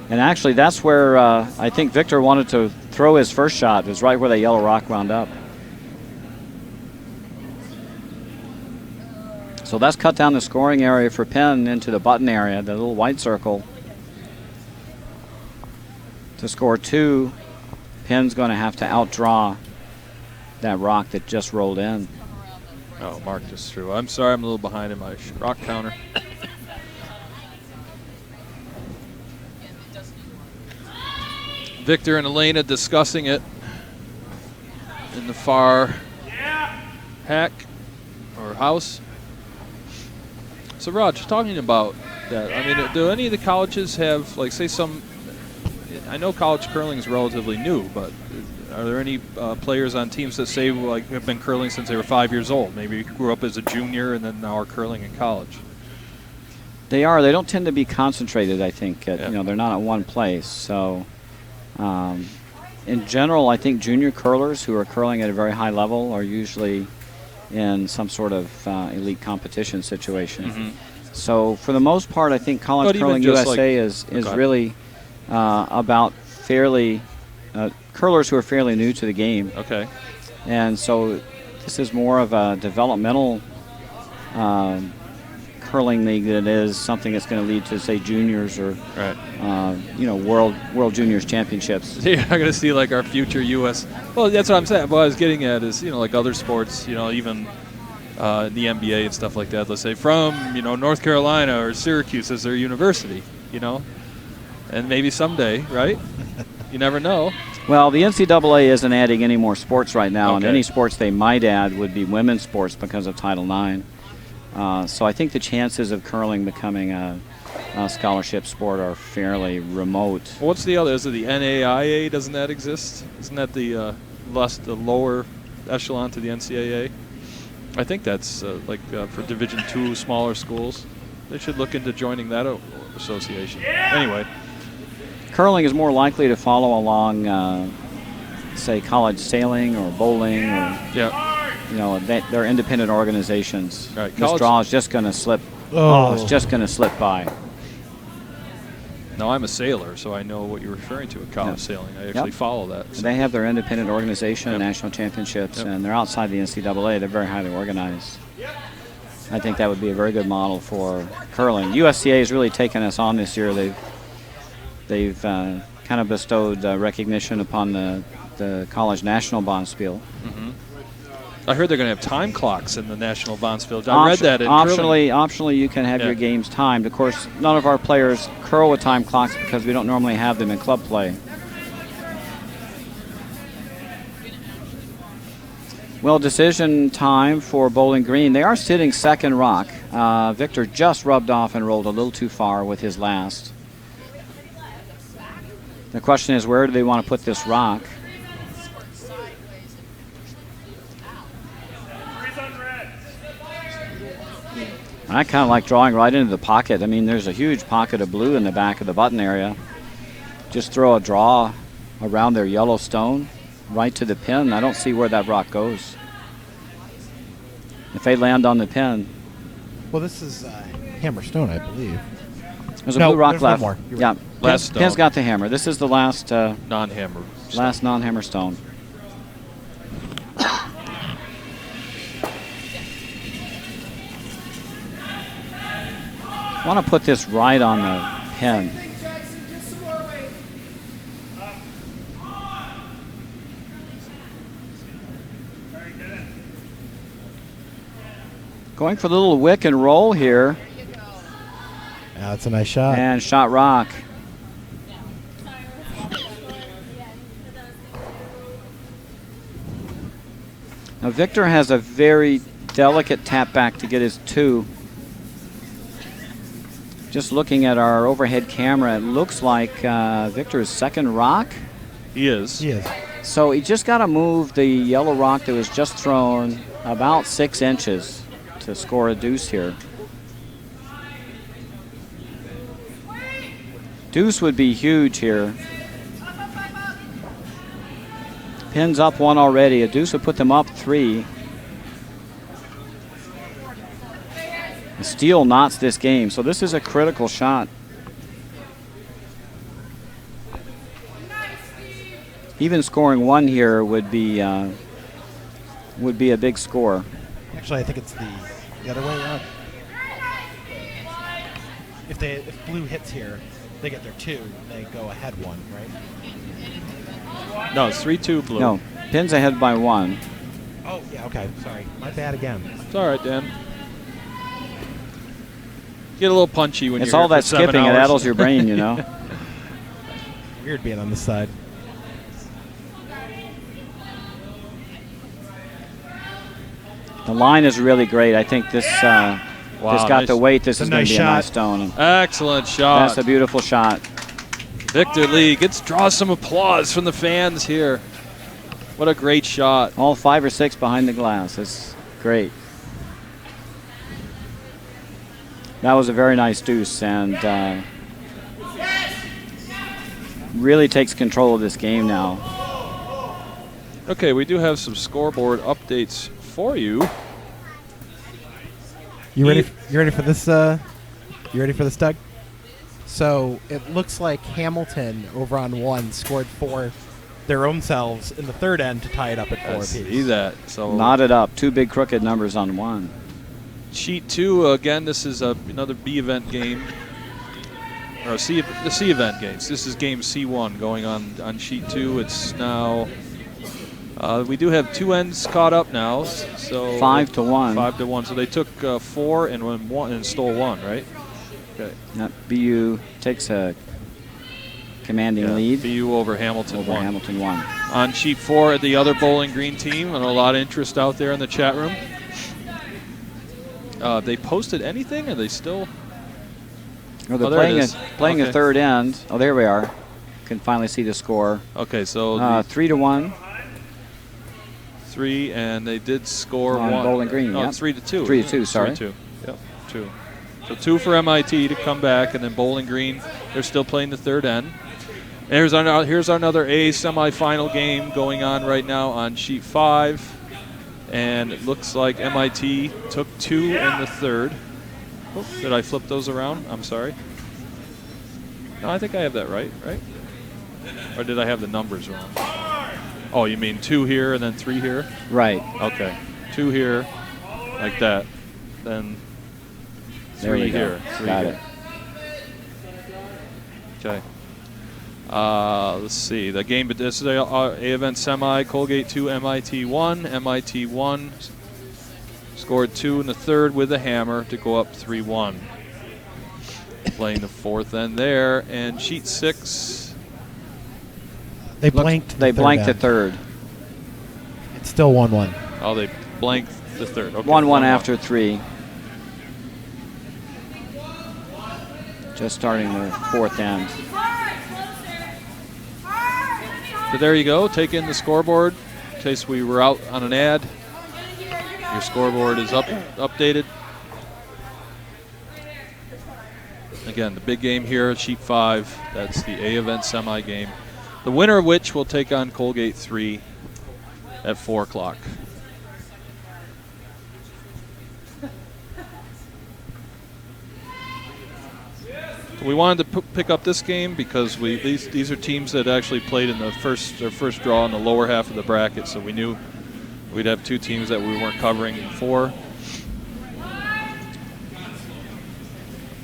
And actually, that's where I think Victor wanted to throw his first shot. It was right where the yellow rock wound up. So that's cut down the scoring area for Penn into the button area, the little white circle. To score 2, Penn's going to have to outdraw that rock that just rolled in. Oh, Mark just threw. I'm sorry, I'm a little behind in my rock counter. Victor and Elena discussing it in the far hack or house. So, Raj, talking about that, I mean, do any of the colleges have, like, say some, I know college curling is relatively new, but are there any players on teams that say, like, have been curling since they were 5 years old? Maybe grew up as a junior and then now are curling in college. They are. They don't tend to be concentrated, I think. Yeah. You know, they're not at one place. So, in general, I think junior curlers who are curling at a very high level are usually in some sort of elite competition situation. Mm-hmm. So, for the most part, I think College But Curling even just USA is really about fairly curlers who are fairly new to the game. Okay. And so this is more of a developmental curling league than it is something that's going to lead to, say, juniors or world juniors championships. You're not going to see like our future U.S. Well, that's what I'm saying. What I was getting at is, like other sports, even the NBA and stuff like that. Let's say from North Carolina or Syracuse as their university, and maybe someday, right? You never know. Well, the NCAA isn't adding any more sports right now, and Okay. any sports they might add would be women's sports because of Title IX. So I think the chances of curling becoming a scholarship sport are fairly remote. What's the other? Is it the NAIA? Doesn't that exist? Isn't that the lower echelon to the NCAA? I think that's for Division II smaller schools. They should look into joining that association. Anyway. Curling is more likely to follow along, say, college sailing or bowling, or they're independent organizations. Right. This draw is just going to slip. It's just going to slip by. Now, I'm a sailor, so I know what you're referring to at college sailing. I actually follow that. So. They have their independent organization, national championships, and they're outside the NCAA. They're very highly organized. I think that would be a very good model for curling. USCA has really taken us on this year. They've kind of bestowed recognition upon the college national Bonspiel. Mm-hmm. I heard they're going to have time clocks in the national Bonspiel. I read that in curling. Optionally, you can have your games timed. Of course, none of our players curl with time clocks because we don't normally have them in club play. Well, decision time for Bowling Green. They are sitting second rock. Victor just rubbed off and rolled a little too far with his last. The question is, where do they want to put this rock? I kind of like drawing right into the pocket. I mean, there's a huge pocket of blue in the back of the button area. Just throw a draw around their yellow stone right to the pin. I don't see where that rock goes. If they land on the pin. Well, this is hammer stone, I believe. There's a blue rock there's left. one more. You're Yeah, right. Last Penn's stone. got the hammer. This is the last Non-hammer. last non-hammer stone. I want to put this right on the pin. Going for the little wick and roll here. Yeah, that's a nice shot. And shot rock. Now Victor has a very delicate tap back to get his 2. Just looking at our overhead camera, it looks like Victor's second rock. He is. He is. So he just got to move the yellow rock that was just thrown about 6 inches to score a deuce here. Deuce would be huge here. Penn's up 1 already. A deuce would put them up 3. A steal knots this game, so this is a critical shot. Even scoring 1 here would be a big score. Actually, I think it's the other way around. If blue hits here, they get their 2, and they go ahead 1, right? No, it's 3-2 blue. No, Penn's ahead by 1. Oh, yeah, okay. Sorry. My bad again. It's all right, Dan. Get a little punchy when It's you're all here that for 7 skipping. It hours. addles your brain, you know. Weird being on this side. The line is really great. I think this this got nice. the weight. This It's a is going nice to be a shot. nice stone. Excellent shot. That's a beautiful shot. Victor Lee draws some applause from the fans here. What a great shot. All 5 or 6 behind the glass. It's great. That was a very nice deuce, and really takes control of this game now. Okay, we do have some scoreboard updates for you. You ready? You ready for this? You ready for this, Doug? So it looks like Hamilton over on 1 scored 4 their own selves in the third end to tie it up at 4 I apiece. see that. So Knotted up. 2 big crooked numbers on 1. sheet 2 again. This is another B event game, or the C event games. This is game C1 going on sheet 2. It's now we do have 2 ends caught up now. So 5-1. 5-1. So they took 4 and won 1 and stole 1, right? Okay. That BU takes a commanding lead. BU over Hamilton Over 1. Hamilton 1. On sheet 4, the other Bowling Green team, and a lot of interest out there in the chat room. They posted anything? Are they still? Oh, they're there it playing is. a third end. Oh, there we are. Can finally see the score. Okay, so 3-1. 3, and they did score On 1. Bowling Green, No, yep. it's 3-2. 3-2, sorry. 3-2. Yep, 2. So 2 for MIT to come back, and then Bowling Green, they're still playing the third end. And here's another A semifinal game going on right now on sheet 5. And it looks like MIT took 2 in the third. Oh, did I flip those around? I'm sorry. No, I think I have that right? Or did I have the numbers wrong? Oh, you mean 2 here and then 3 here? Right. Okay. 2 here, like that. Then 3 here. 3 Got here. it. Okay. Let's see. The game, but this is a event semi. Colgate 2, MIT 1. MIT 1 scored 2 in the third with a hammer to go up 3-1. Playing the fourth end there, and sheet 6. They blanked. They blanked the end. third. It's still 1-1. Oh, they blanked the third. Okay, 1-1 after 3. Just starting the fourth end. So there you go. Take in the scoreboard in case we were out on an ad. Your scoreboard is updated. Again, the big game here at sheet 5. That's the A event semi game. The winner of which will take on Colgate 3 at 4 o'clock. We wanted to pick up this game because these are teams that actually played in their first draw in the lower half of the bracket, so we knew we'd have 2 teams that we weren't covering before.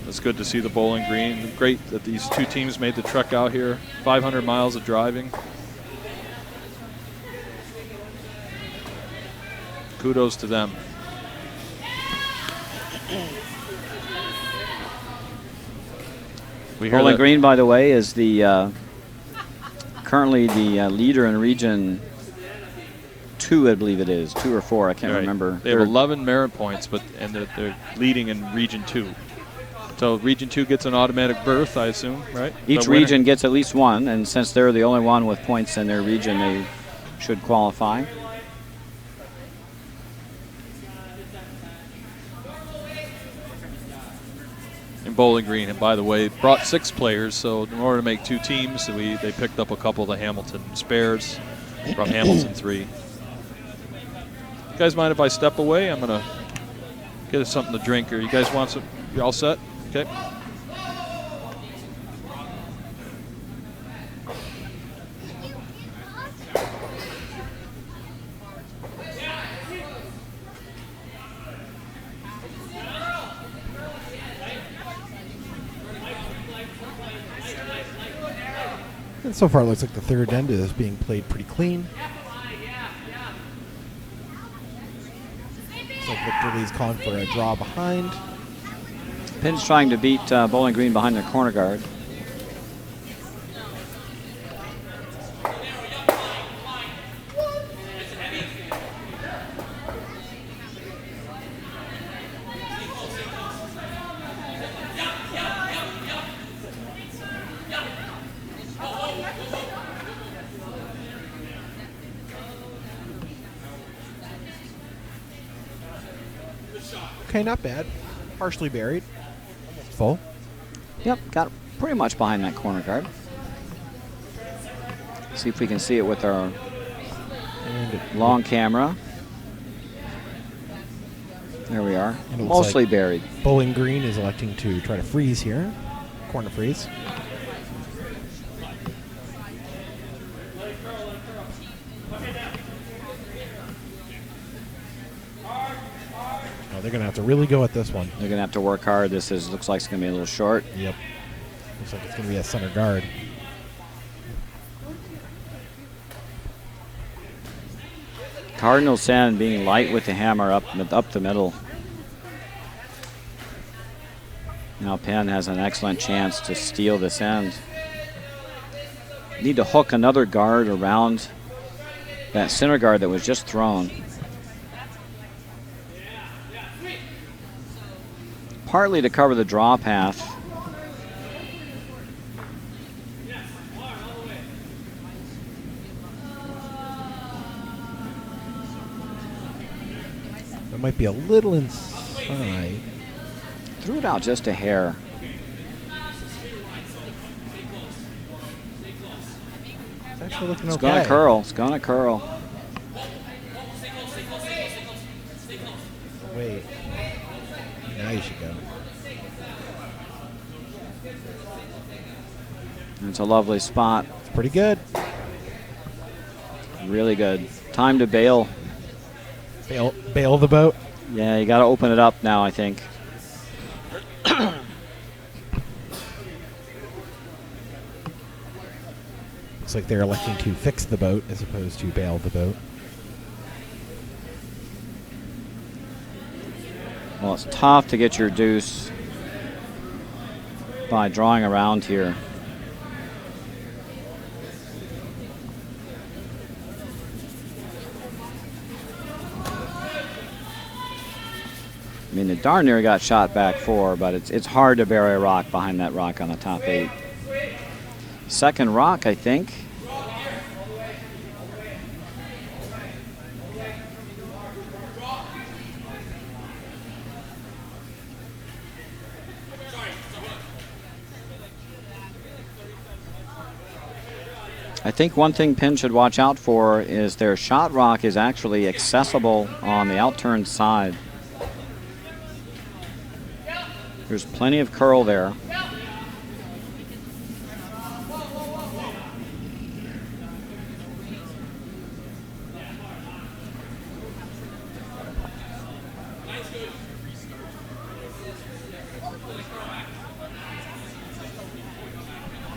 It's good to see the Bowling Green. Great that these 2 teams made the trek out here. 500 miles of driving. Kudos to them. Bowling Green, by the way, is the currently the leader in Region 2, I believe it is. 2 or 4, I can't remember. They have 11 merit points, and they're leading in Region 2. So Region 2 gets an automatic berth, I assume, right? Each region gets at least 1, and since they're the only one with points in their region, they should qualify. in Bowling Green. And by the way, brought 6 players, so in order to make 2 teams, they picked up a couple of the Hamilton spares from Hamilton 3. You guys mind if I step away? I'm going to get us something to drink. Or you guys want some? You all set? Okay. And so far, it looks like the third end is being played pretty clean. Looks like Victor Lee's calling for a draw behind. Penn's trying to beat Bowling Green behind their corner guard. Okay, not bad. Partially buried. Almost full. Yep, got pretty much behind that corner guard. See if we can see it with our long camera. There we are. Mostly like buried. Bowling Green is electing to try to freeze here. Corner freeze. They're going to have to really go at this one. They're going to have to work hard. This looks like it's going to be a little short. Yep. Looks like it's going to be a center guard. Cardinals end being light with the hammer up the middle. Now Penn has an excellent chance to steal this end. Need to hook another guard around that center guard that was just thrown. Partly to cover the draw path. That might be a little inside. Threw it out just a hair. It's actually looking It's okay. going to curl. It's going to curl. Wait. Now you should go. It's a lovely spot. It's pretty good. Really good. Time to bail. Bail the boat. Yeah, you got to open it up now, I think. Looks like they're electing to fix the boat as opposed to bail the boat. Well, it's tough to get your deuce by drawing around here. I mean, it darn near got shot back 4, but it's hard to bury a rock behind that rock on the top 8. Second rock, I think. I think one thing Penn should watch out for is their shot rock is actually accessible on the outturned side. There's plenty of curl there.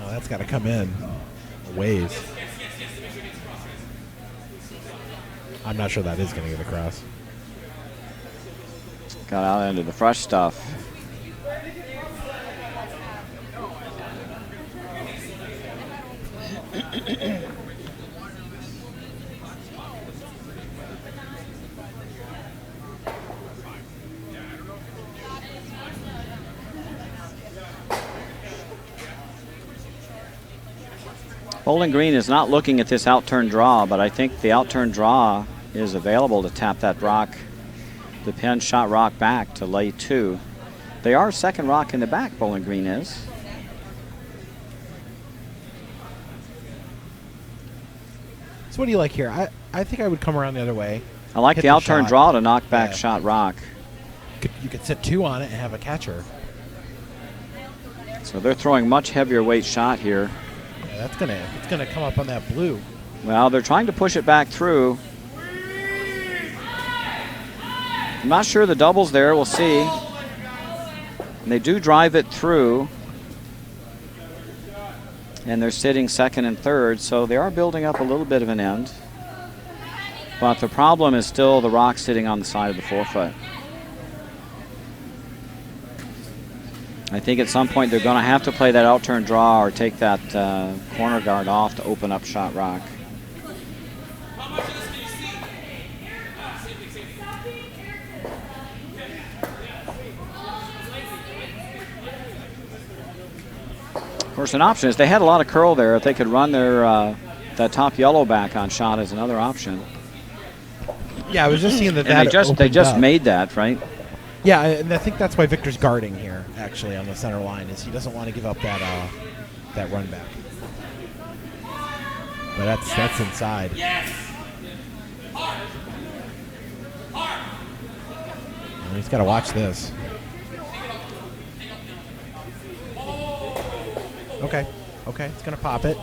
Oh, that's got to come in a ways. I'm not sure that is going to get across. Got out into the fresh stuff. Bowling Green is not looking at this outturn draw, but I think the outturn draw is available to tap that rock, the Penn shot rock back to lay 2. They are second rock in the back, Bowling Green is. So what do you like here? I think I would come around the other way. I like Hit the out-turn shot. draw to knock back Yeah. shot rock. You could sit 2 on it and have a catcher. So they're throwing much heavier weight shot here. Yeah, it's gonna come up on that blue. Well, they're trying to push it back through. I'm not sure the double's there. We'll see. And they do drive it through. And they're sitting second and third, so they are building up a little bit of an end. But the problem is still the rock sitting on the side of the forefoot. I think at some point they're going to have to play that out-turn draw or take that corner guard off to open up shot rock. Of course, an option is they had a lot of curl there. If they could run their that top yellow back on shot is another option. Yeah, I was just seeing that. And they just up. made that, right? Yeah, and I think that's why Victor's guarding here, actually, on the center line, is he doesn't want to give up that run back. But that's inside. Yes. Hard. Hard. And he's got to watch this. Okay, it's going to pop it.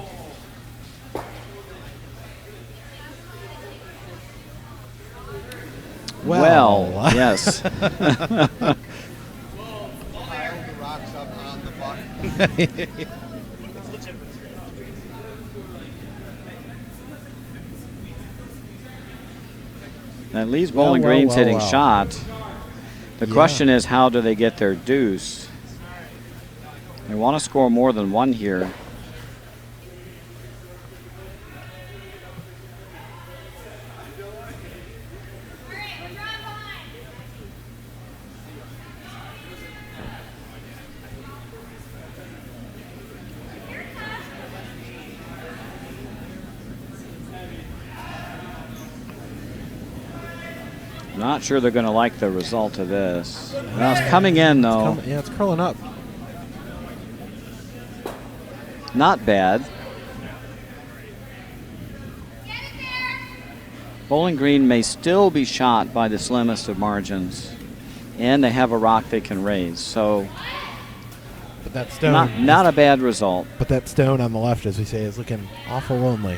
Well, yes. Pile the rocks up on the button. That leaves Bowling Green's hitting well. shot. The question is, how do they get their deuce? They want to score more than one here. Not sure they're going to like the result of this. Well, it's coming in, though. It's curling up. Not bad. Bowling Green may still be shot by the slimmest of margins, and they have a rock they can raise. So, But that stone, not a bad result. But that stone on the left, as we say, is looking awful lonely.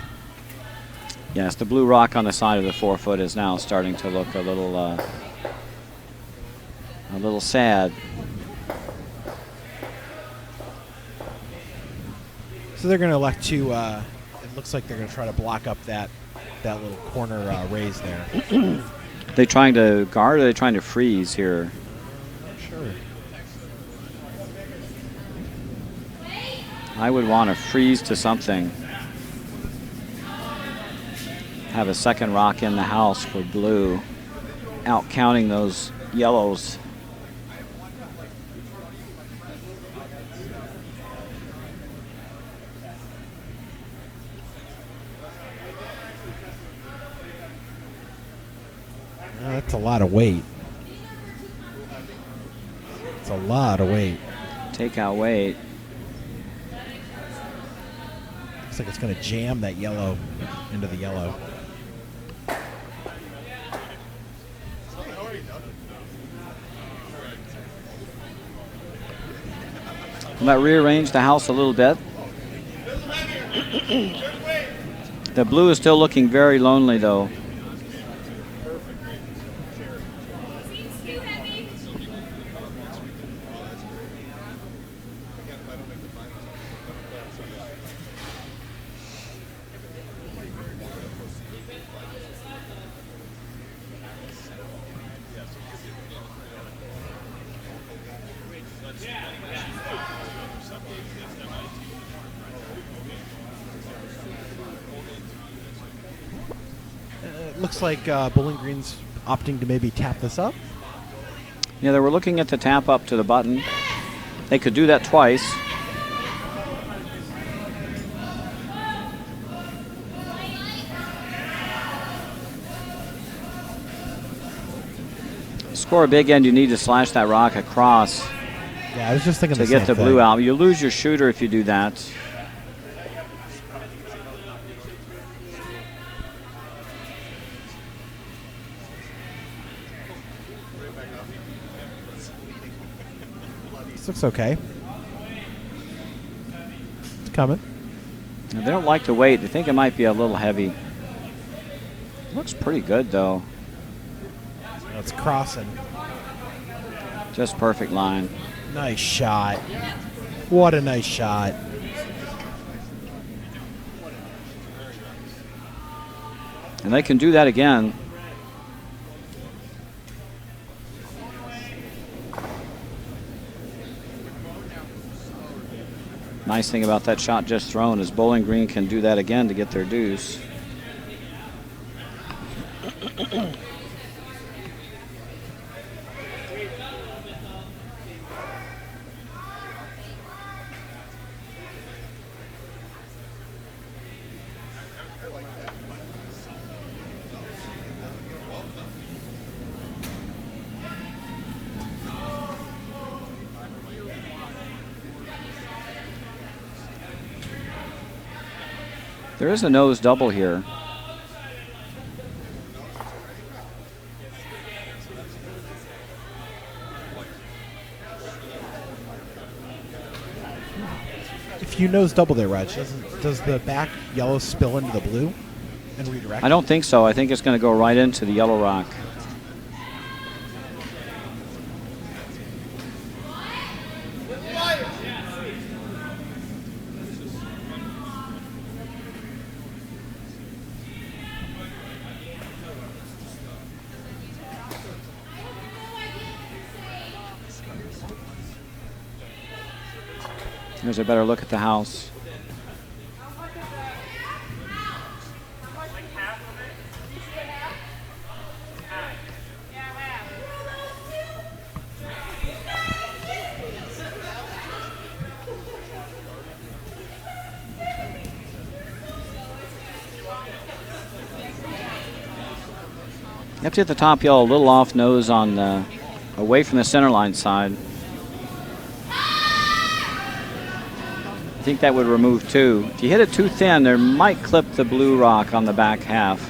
Yes, the blue rock on the side of the forefoot is now starting to look a little sad. So they're going to elect to. It looks like they're going to try to block up that little corner raise there. They trying to guard or are they trying to freeze here? Sure. I would want to freeze to something. Have a second rock in the house for blue, out counting those yellows. That's a lot of weight. It's a lot of weight. Take out weight. Looks like it's going to jam that yellow into the yellow. Let rearrange the house a little bit. The blue is still looking very lonely, though. Looks like Bowling Green's opting to maybe tap this up. Yeah, they were looking at the tap up to the button. They could do that twice. Score a big end, you need to slash that rock across Yeah, I was just thinking to the get same the thing. blue out. You lose your shooter if you do that. This looks okay. It's coming. Now, they don't like to wait. They think it might be a little heavy. Looks pretty good, though. It's crossing. Just perfect line. Nice shot. What a nice shot. And they can do that again. Nice thing about that shot just thrown is Bowling Green can do that again to get their deuce. There is a nose double here. If you nose double there, Raj, does the back yellow spill into the blue and redirect? I don't think so. I think it's going to go right into the yellow rock. Here's a better look at the house. You have to hit the top yellow a little off nose on the, away from the center line side. I think that would remove two. If you hit it too thin, there might clip the blue rock on the back half.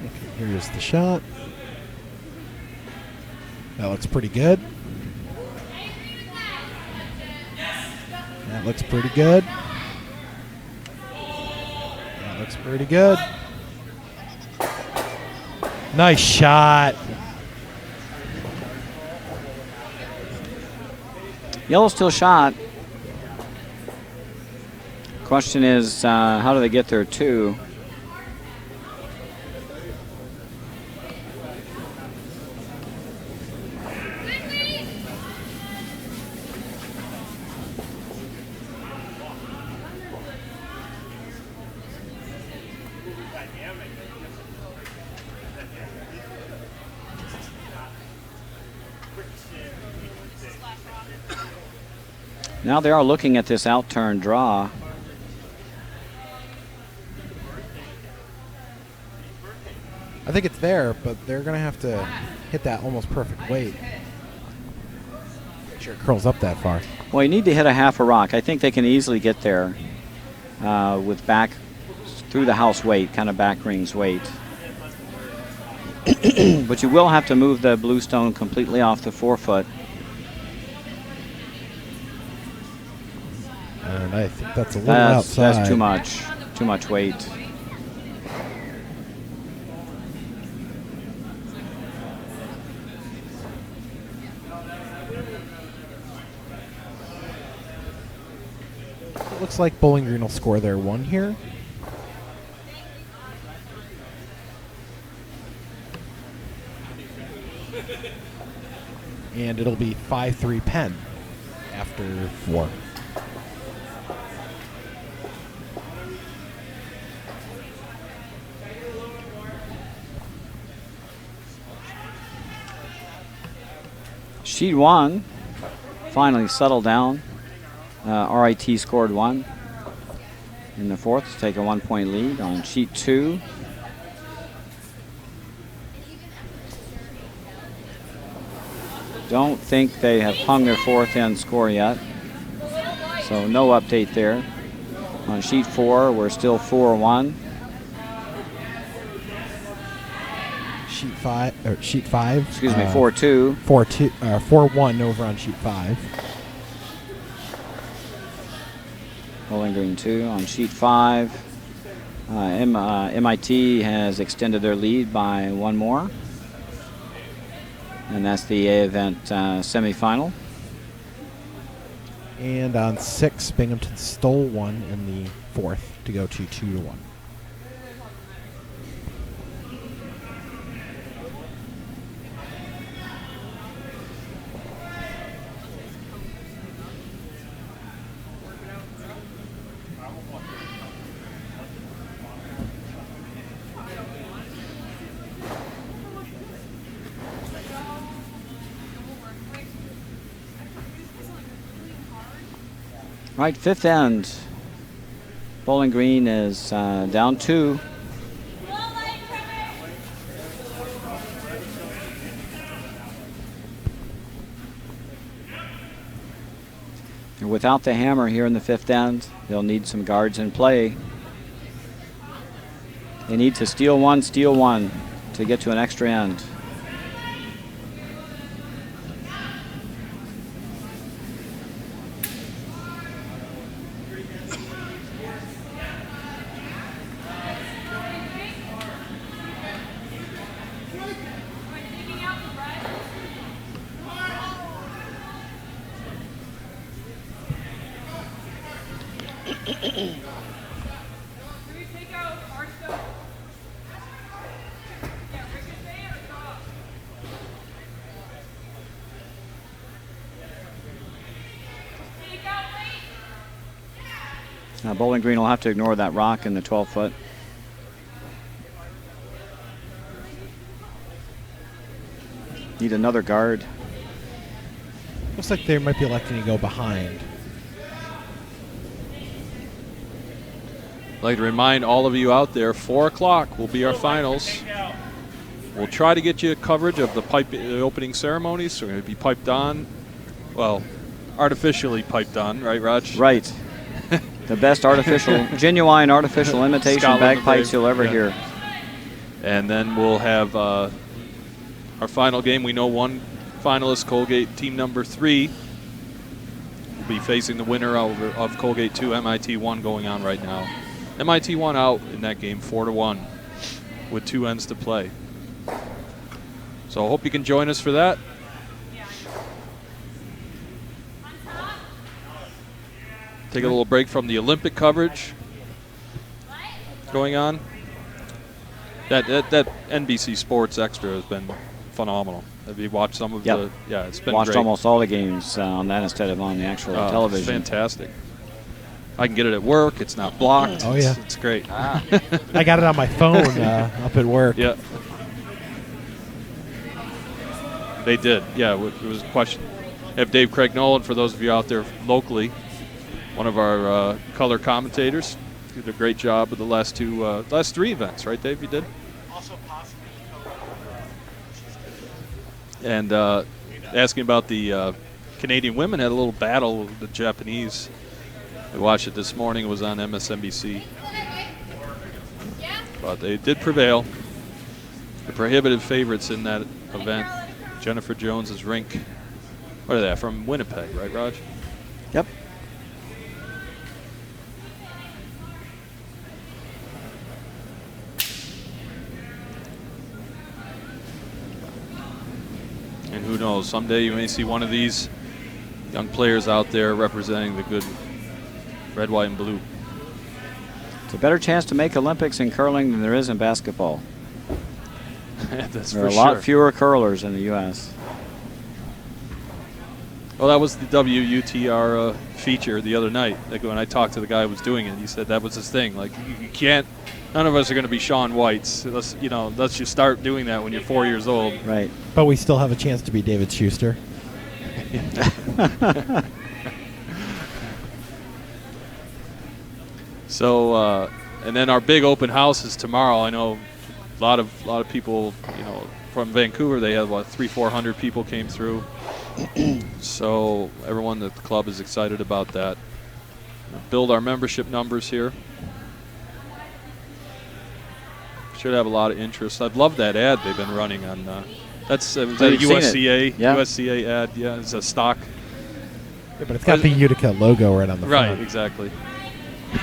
Okay, here's the shot. That looks pretty good. That looks pretty good. That looks pretty good. Nice shot. Yellow still shot. Question is, how do they get there too? Now they are looking at this out-turn draw. I think it's there, but they're going to have to hit that almost perfect weight. Make sure it curls up that far. Well, you need to hit a half a rock. I think they can easily get there with back through the house weight, kind of back rings weight. But you will have to move the blue stone completely off the forefoot. And I think that's a little outside. That's too much weight. It looks like Bowling Green will score their one here. And it'll be 5-3 Penn after 4. Sheet 1 finally settled down. RIT scored 1 in the fourth to take a 1-point lead. On sheet 2, don't think they have hung their fourth end score yet, so no update there. On sheet 4, we're still 4-1. Sheet 5. Excuse me, 4-2. 4-1 over on sheet 5. Bowling Green 2 on sheet 5. MIT has extended their lead by 1 more. And that's the A event semifinal. And on 6, Binghamton stole 1 in the fourth to go to 2-1. Right, fifth end. Bowling Green is down 2. And without the hammer here in the fifth end, they'll need some guards in play. They need to steal one to get to an extra end. Now Bowling Green will have to ignore that rock in the 12-foot. Need another guard. Looks like they might be electing to go behind. I'd like to remind all of you out there, 4 o'clock will be our finals. We'll try to get you coverage of the opening ceremonies. So we're going to be piped on, well, artificially piped on, right, Raj? Right. The best artificial, genuine artificial imitation Scotland bagpipes you'll ever hear. And then we'll have our final game. We know one finalist, Colgate team number 3, will be facing the winner of Colgate 2, MIT 1 going on right now. MIT 1 out in that game 4-1 with 2 ends to play. So I hope you can join us for that. Take a little break from the Olympic coverage going on. That NBC Sports Extra has been phenomenal. Have you watched some of the? Yeah, it's been watched great. almost all the games on that instead of on the actual television. It's fantastic. I can get it at work. It's not blocked. Oh, yeah. It's great. I got it on my phone up at work. Yeah. They did. Yeah, it was a question. I have Dave Craig Nolan, for those of you out there locally, one of our color commentators. Did a great job with the last 3 events, right, Dave? You did? Also possibly And asking about the Canadian women, had a little battle with the Japanese. We watched it this morning. It was on MSNBC. But they did prevail. The prohibitive favorites in that event, Jennifer Jones's rink. What are they, from Winnipeg, right, Raj? Yep. And who knows, someday you may see one of these young players out there representing the good red, white, and blue. It's a better chance to make Olympics in curling than there is in basketball. That's There are for a lot sure. fewer curlers in the U.S. Well, that was the WUTR feature the other night. Like when I talked to the guy who was doing it, he said that was his thing. Like you can't. None of us are going to be Shaun Whites. Let's just start doing that when you're 4 years old. Right. But we still have a chance to be David Schuster. So, and then our big open house is tomorrow. I know a lot of people, from Vancouver. They had 300-400 people came through. So everyone at the club is excited about that. Build our membership numbers here. Should have a lot of interest. I've loved that ad they've been running on. That's a USCA ad. Yeah, it's a stock. Yeah, but it's got the Utica logo right on the front. Right, exactly.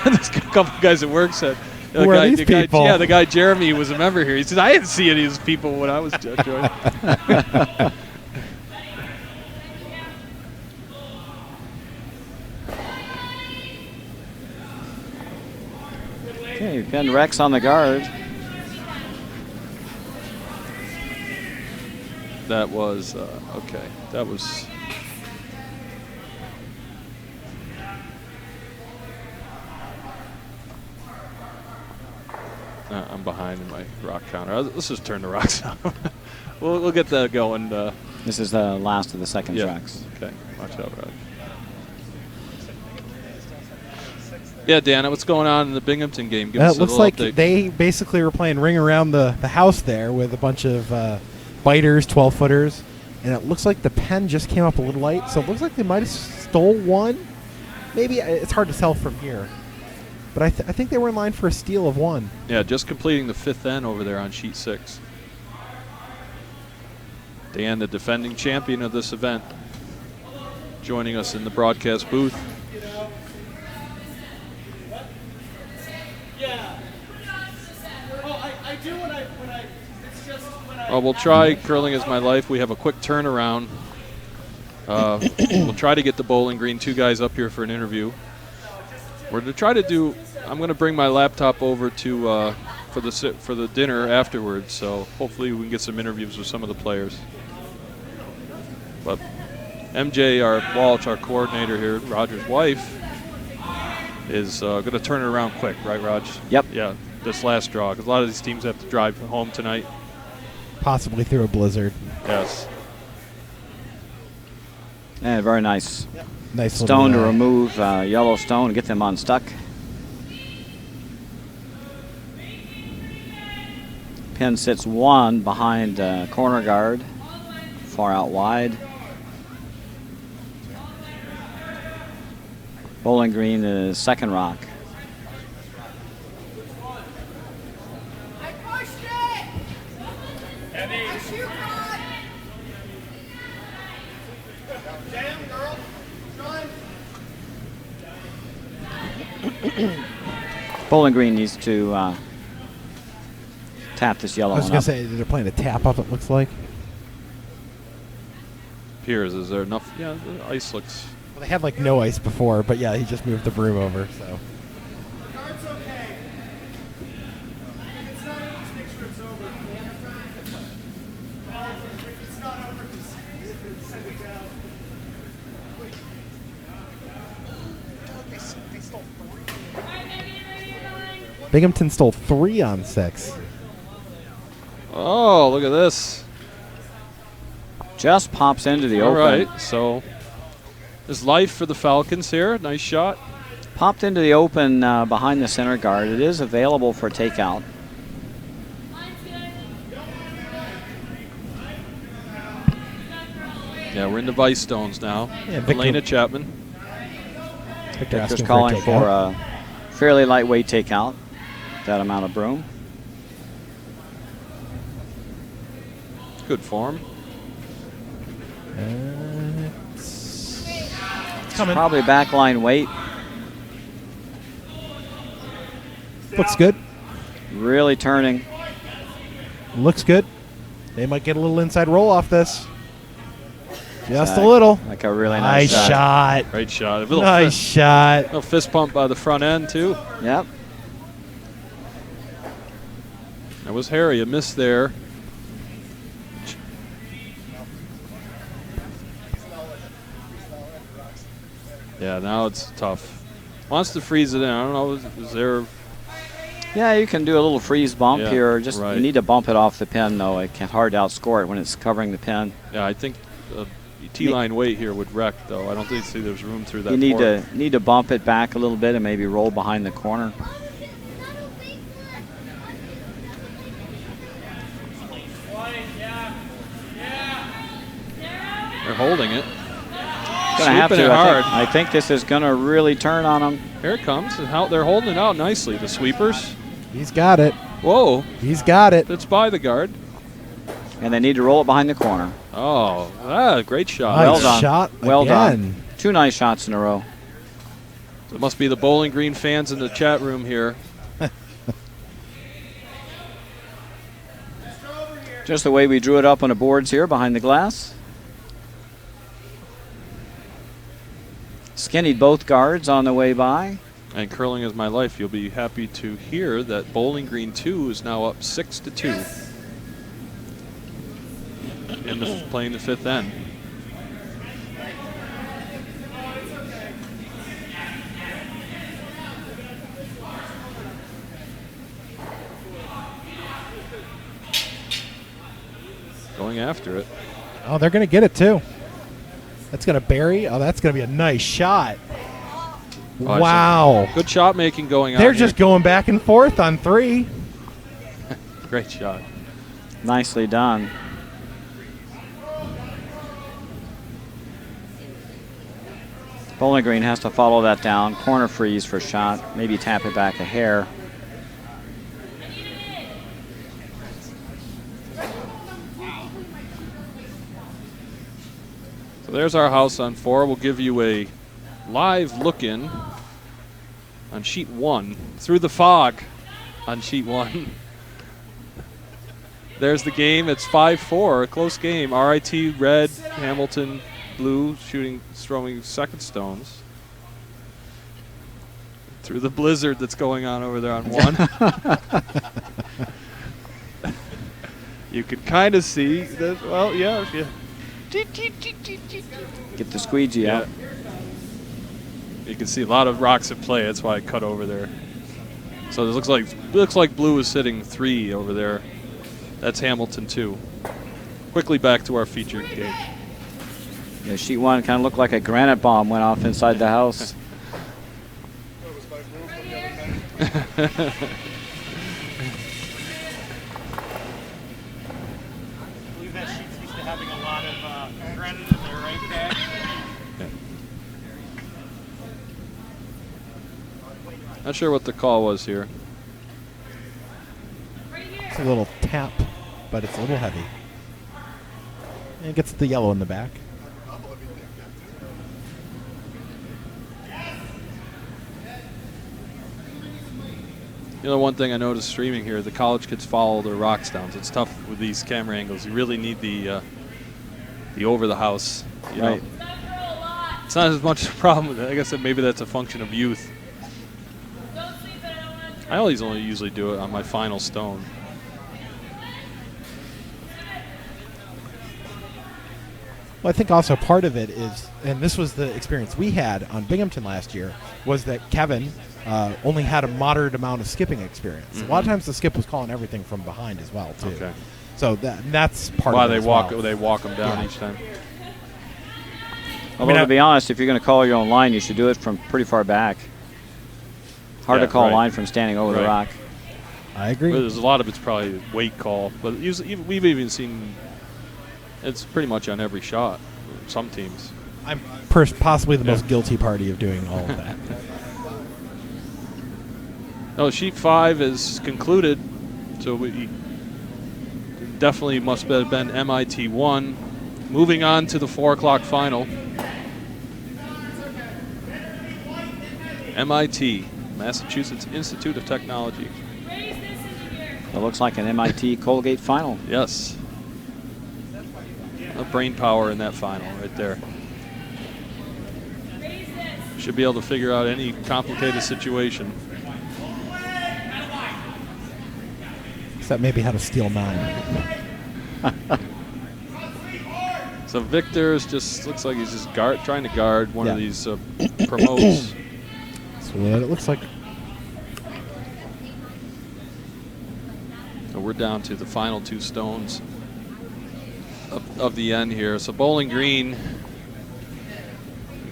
There's a couple of guys that work said. Who are these people? Yeah, the guy Jeremy was a member here. He says, I didn't see any of these people when I was joining. Okay, Penn Rex on the guard. That was, okay. That was. I'm behind in my rock counter. Let's just turn the rocks on. we'll get that going. This is the last of the second tracks. Okay, watch out, Rod. Yeah, Dan, what's going on in the Binghamton game? Give us It looks little like update. they basically were playing ring around the house there with a bunch of biters, 12-footers, and it looks like the Penn just came up a little light, so it looks like they might have stole one. Maybe it's hard to tell from here, but I think they were in line for a steal of one. Yeah, just completing the 5th N over there on sheet 6. Dan, the defending champion of this event, joining us in the broadcast booth. We'll try Curling is My Life. We have a quick turnaround. We'll try to get the Bowling Green 2 guys up here for an interview. We're to try to do. I'm going to bring my laptop over to for the dinner afterwards. So hopefully we can get some interviews with some of the players. But MJ, Walsh, our coordinator here, Roger's wife, is going to turn it around quick, right, Raj? Yep. Yeah, this last draw, because a lot of these teams have to drive home tonight. Possibly through a blizzard. Yes. And very nice. Yep. Nice Stone to little, remove yellow stone and get them unstuck. Penn sits 1 behind corner guard, far out wide. Bowling Green is second rock. Bowling Green needs to tap this yellow I was one going up. to say, they're playing a tap up, it looks like. Piers, is there enough? Yeah, the ice looks. Well, they had like no ice before, but yeah, he just moved the broom over, so. Guard's okay. If it's not over, just make sure it's over. If it's not over, just send it down. They stole 3. Binghamton stole 3 on 6. Oh, look at this. Just pops into the All open. right, so there's life for the Falcons here. Nice shot. Popped into the open behind the center guard. It is available for takeout. Yeah, we're into Vice Stones now. Yeah, Victor- Elena Chapman. Victor Victor's asking calling for for a takeout. a fairly lightweight takeout. That amount of broom. Good form. It's coming. Probably backline weight. Looks good. Really turning. Looks good. They might get a little inside roll off this. Just Like- a little. Like a really Nice nice shot. Great shot. A little Nice fist, shot. little fist pump by the front end, too. Yep. That was Harry. A miss there. Yeah, now it's tough. Wants to freeze it in. I don't know. Is there. Yeah, you can do a little freeze bump Yeah, here. Just right. you need to bump it off the pin, though. It's hard to outscore it when it's covering the pin. Yeah, I think T-line weight here would wreck, though. I don't think there's room through that. You need to bump it back a little bit and maybe roll behind the corner. They're holding it. Gonna have Sweeping to. it hard. I think this is gonna really turn on them. Here it comes. They're holding it out nicely. The sweepers. He's got it. Whoa. He's got it. It's by the guard. And they need to roll it behind the corner. Oh, great shot. Nice Well done. shot Well again. done. 2 nice shots in a row. It must be the Bowling Green fans in the chat room here. Just the way we drew it up on the boards here behind the glass. Skinnied both guards on the way by. And Curling is My Life, you'll be happy to hear that Bowling Green 2 is now up 6-2 in playing the 5th end. Going after it. Oh, they're going to get it too. That's going to bury. Oh, that's going to be a nice shot. Oh, Wow. Good shot making going on. They're just going back and forth on 3. Great shot. Nicely done. Bowling Green has to follow that down. Corner freeze for shot. Maybe tap it back a hair. So there's our house on 4. We'll give you a live look-in on sheet 1 through the fog on sheet 1. There's the game. It's 5-4, a close game. RIT red, Hamilton blue, throwing second stones through the blizzard that's going on over there on 1. You can kind of see that. Well, yeah, if you Get the squeegee out. You can see a lot of rocks at play. That's why I cut over there. So it looks like blue is sitting 3 over there. That's Hamilton 2. Quickly back to our featured game. Yeah, sheet 1 kind of looked like a granite bomb went off inside the house. Not sure what the call was here. It's a little tap, but it's a little heavy. And it gets the yellow in the back. You know, one thing I noticed streaming here, the college kids follow their rocks downs. It's tough with these camera angles. You really need the over the house. You know. It's not as much a problem with it. I guess that maybe that's a function of youth. I always only usually do it on my final stone. Well, I think also part of it is, and this was the experience we had on Binghamton last year, was that Kevin only had a moderate amount of skipping experience. Mm-hmm. A lot of times the skip was calling everything from behind as well, too. Okay. So that's part Why of it they as walk well. they walk them down Yeah. each time. Although, to be honest, if you're going to call your own line, you should do it from pretty far back. Hard to call a line from standing over the rock. I agree. Well, there's a lot of it's probably weight call, but usually we've even seen it's pretty much on every shot. Some teams. I'm possibly the most guilty party of doing all of that. No, sheet 5 is concluded, so we definitely must have been MIT 1. Moving on to the 4 o'clock final. MIT, Massachusetts Institute of Technology. It looks like an MIT Colgate final. Yes. A brain power in that final right there. Should be able to figure out any complicated situation. Except maybe how to steal 9. So Victor's just looks like he's just trying to guard one of these promotes. That's what it looks like. So we're down to the final 2 stones. of the end here. So Bowling Green, you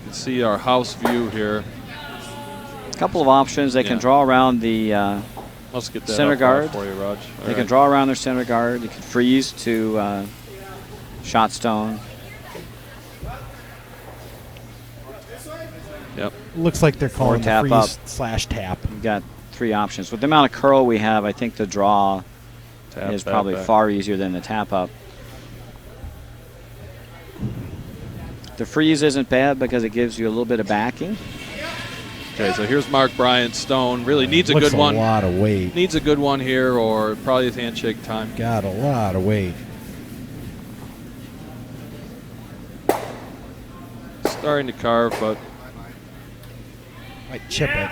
can see our house view here. A couple of options. They can draw around the Let's get that center up guard for you, Raj. They can draw around their center guard. They can freeze to shot stone. Yep. Looks like they're calling the tap freeze up. / tap. We've got 3 options. With the amount of curl we have, I think the draw is probably far easier than the tap up. The freeze isn't bad because it gives you a little bit of backing. Okay, so here's Mark Bryant. Stone really needs a good one. A lot of weight. Needs a good one here, or probably his handshake time. Got a lot of weight. Starting to carve, but might chip it.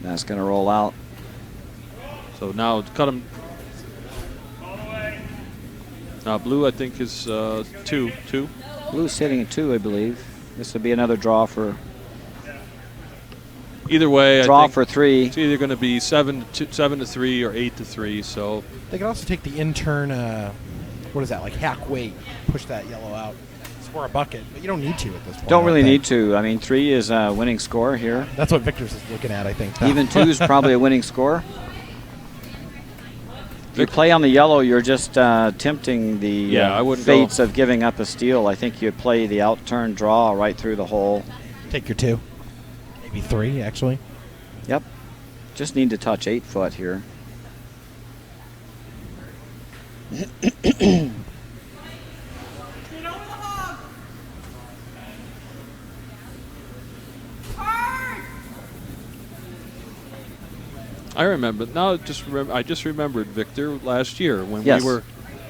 That's going to roll out. So now cut him. Now blue, I think, is 2. Blue's hitting a 2, I believe. This would be another draw for. Either way, draw I think for 3. It's either going to be 7 to 3 or 8 to 3. So they can also take the intern. What is that, like hack weight? Push that yellow out. Score a bucket, but you don't need to at this point. Don't really need to. I mean, 3 is a winning score here. That's what Victor's is looking at, I think. Even 2 is probably a winning score. If you play on the yellow, you're just tempting the fates of giving up a steal. I think you play the outturn draw right through the hole. Take your 2. Maybe 3, actually. Yep. Just need to touch 8 foot here. I remember now. I just remembered, Victor, last year when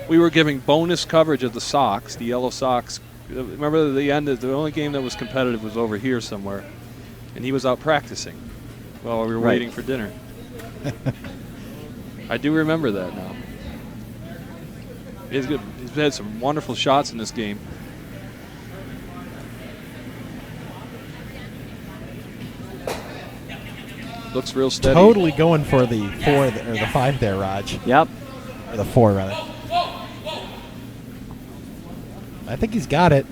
we were giving bonus coverage of the Sox, the yellow Sox. Remember the end of the only game that was competitive was over here somewhere, and he was out practicing while we were waiting for dinner. I do remember that now. He's good. He's had some wonderful shots in this game. Looks real steady. Totally going for the 4 or the 5 there, Raj. Yep. Or the 4, rather. I think he's got it.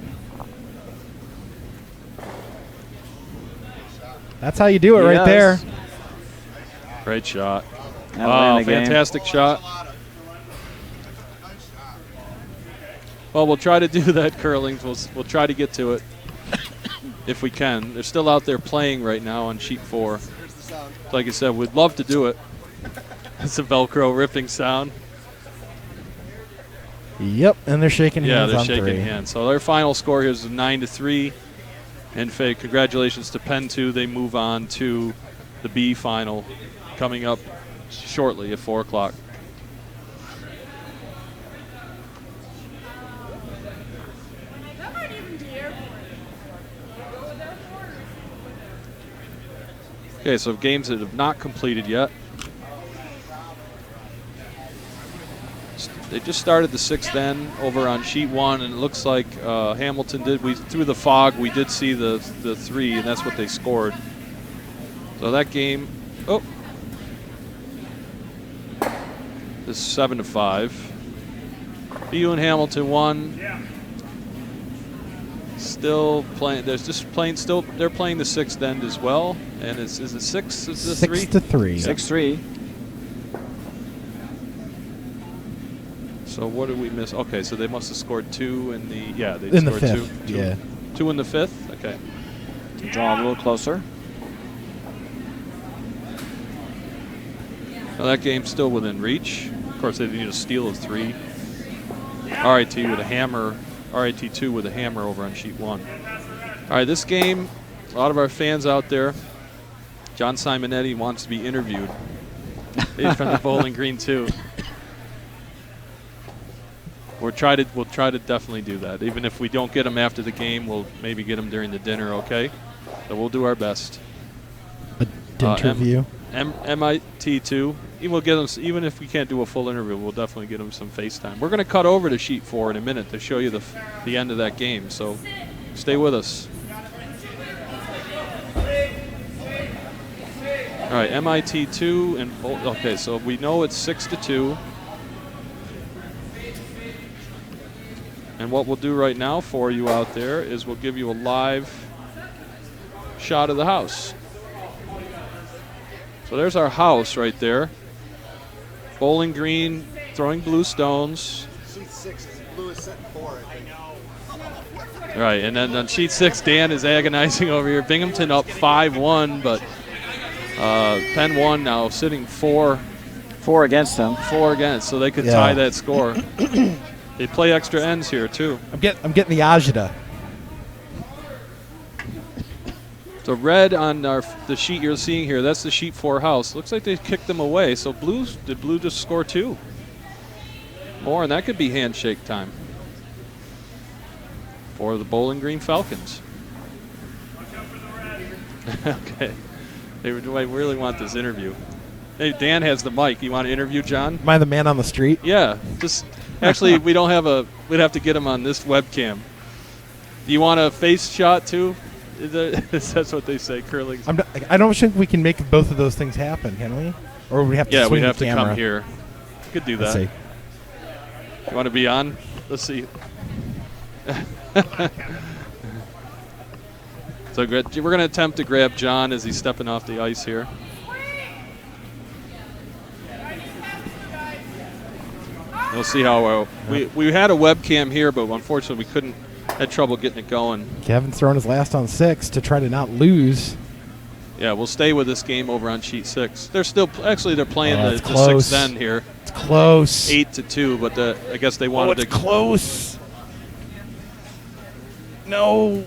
That's how you do it right there. Great shot. Wow, fantastic shot. Well, we'll try to do that curling. We'll try to get to it if we can. They're still out there playing right now on sheet 4. Like I said, we'd love to do it. It's a Velcro ripping sound. Yep, and they're shaking hands on 3. Yeah, they're shaking hands. So their final score here is 9 to 3. And congratulations to Penn 2. They move on to the B final coming up shortly at 4 o'clock. Okay, so games that have not completed yet. They just started the 6th end over on sheet 1, and it looks like Hamilton did. Through the fog, we did see the 3, and that's what they scored. So that game, is 7 to 5. BU and Hamilton won. Still playing. They're playing the 6th end as well. And is it 6? Is it 3? 6 to 3. 6-3. So what did we miss? Okay, so they must have scored 2 in the they in scored the 5th. 2. Yeah. 2 in the 5th. Okay. Draw a little closer. Now that game's still within reach. Of course, they need a steal of 3. RIT with a hammer. RIT2 with a hammer over on sheet 1. All right, this game, a lot of our fans out there, John Simonetti wants to be interviewed. He's from the Bowling Green 2. We'll try to definitely do that. Even if we don't get him after the game, we'll maybe get him during the dinner, okay? So we'll do our best. Interview. MIT2. We'll get him, even if we can't do a full interview, we'll definitely get him some FaceTime. We're going to cut over to sheet 4 in a minute to show you the end of that game. So stay with us. All right, MIT2 and okay, so we know it's 6 to 2. And what we'll do right now for you out there is we'll give you a live shot of the house. So there's our house right there. Bowling Green throwing blue stones. Sheet 6 is blue is setting 4, I think. Right, and then on sheet 6, Dan is agonizing over here. Binghamton up 5-1, but Penn 1 now sitting 4 against them. 4 against, so they could tie that score. They play extra ends here too. I'm getting the agita. So red on the sheet you're seeing here, that's the sheet 4 house. Looks like they kicked them away. So did blue just score 2? More, and that could be handshake time for the Bowling Green Falcons. Okay. They really want this interview. Hey, Dan has the mic. You want to interview John? Am I the man on the street? Yeah. Actually, we don't have we'd have to get him on this webcam. Do you want a face shot too? That's what they say, curling. I don't think we can make both of those things happen, can we? Or we have to swing we'd have the to camera. come here. We could do that. Let's see. You want to be on? Let's see. So we're going to attempt to grab John as he's stepping off the ice here. We'll see how we had a webcam here, but unfortunately we had trouble getting it going. Kevin's throwing his last on 6 to try to not lose. Yeah, we'll stay with this game over on sheet 6. They're playing the close. 6th end here. It's close. 8-2, but I guess they wanted it's close. No.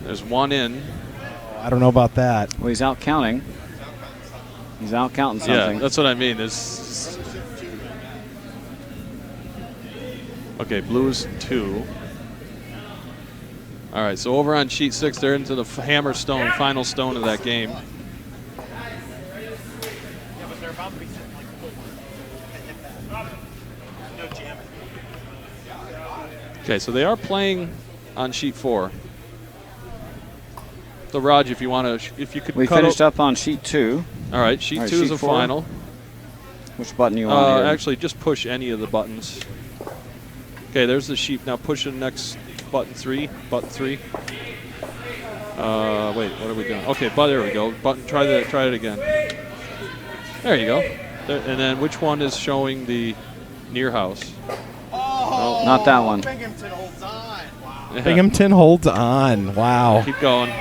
There's one in. I don't know about that. Well, he's out counting. He's out counting something. Yeah, that's what I mean. Okay, blues 2. All right, so over on sheet 6, they're into the hammer stone, final stone of that game. Okay, so they are playing on sheet 4. So Raj, if you could. We finished up on sheet 2. All right, sheet 2 is a 4. final. Which button you want here? Actually, just push any of the buttons. Okay, there's the sheet. Now push the next button 3. Button 3. Wait, what are we doing? Okay, there we go. Button. Try it again. There you go. And then which one is showing the near house? Oh, not that one. Binghamton holds on. Wow. Yeah. Binghamton holds on. Wow. Keep going.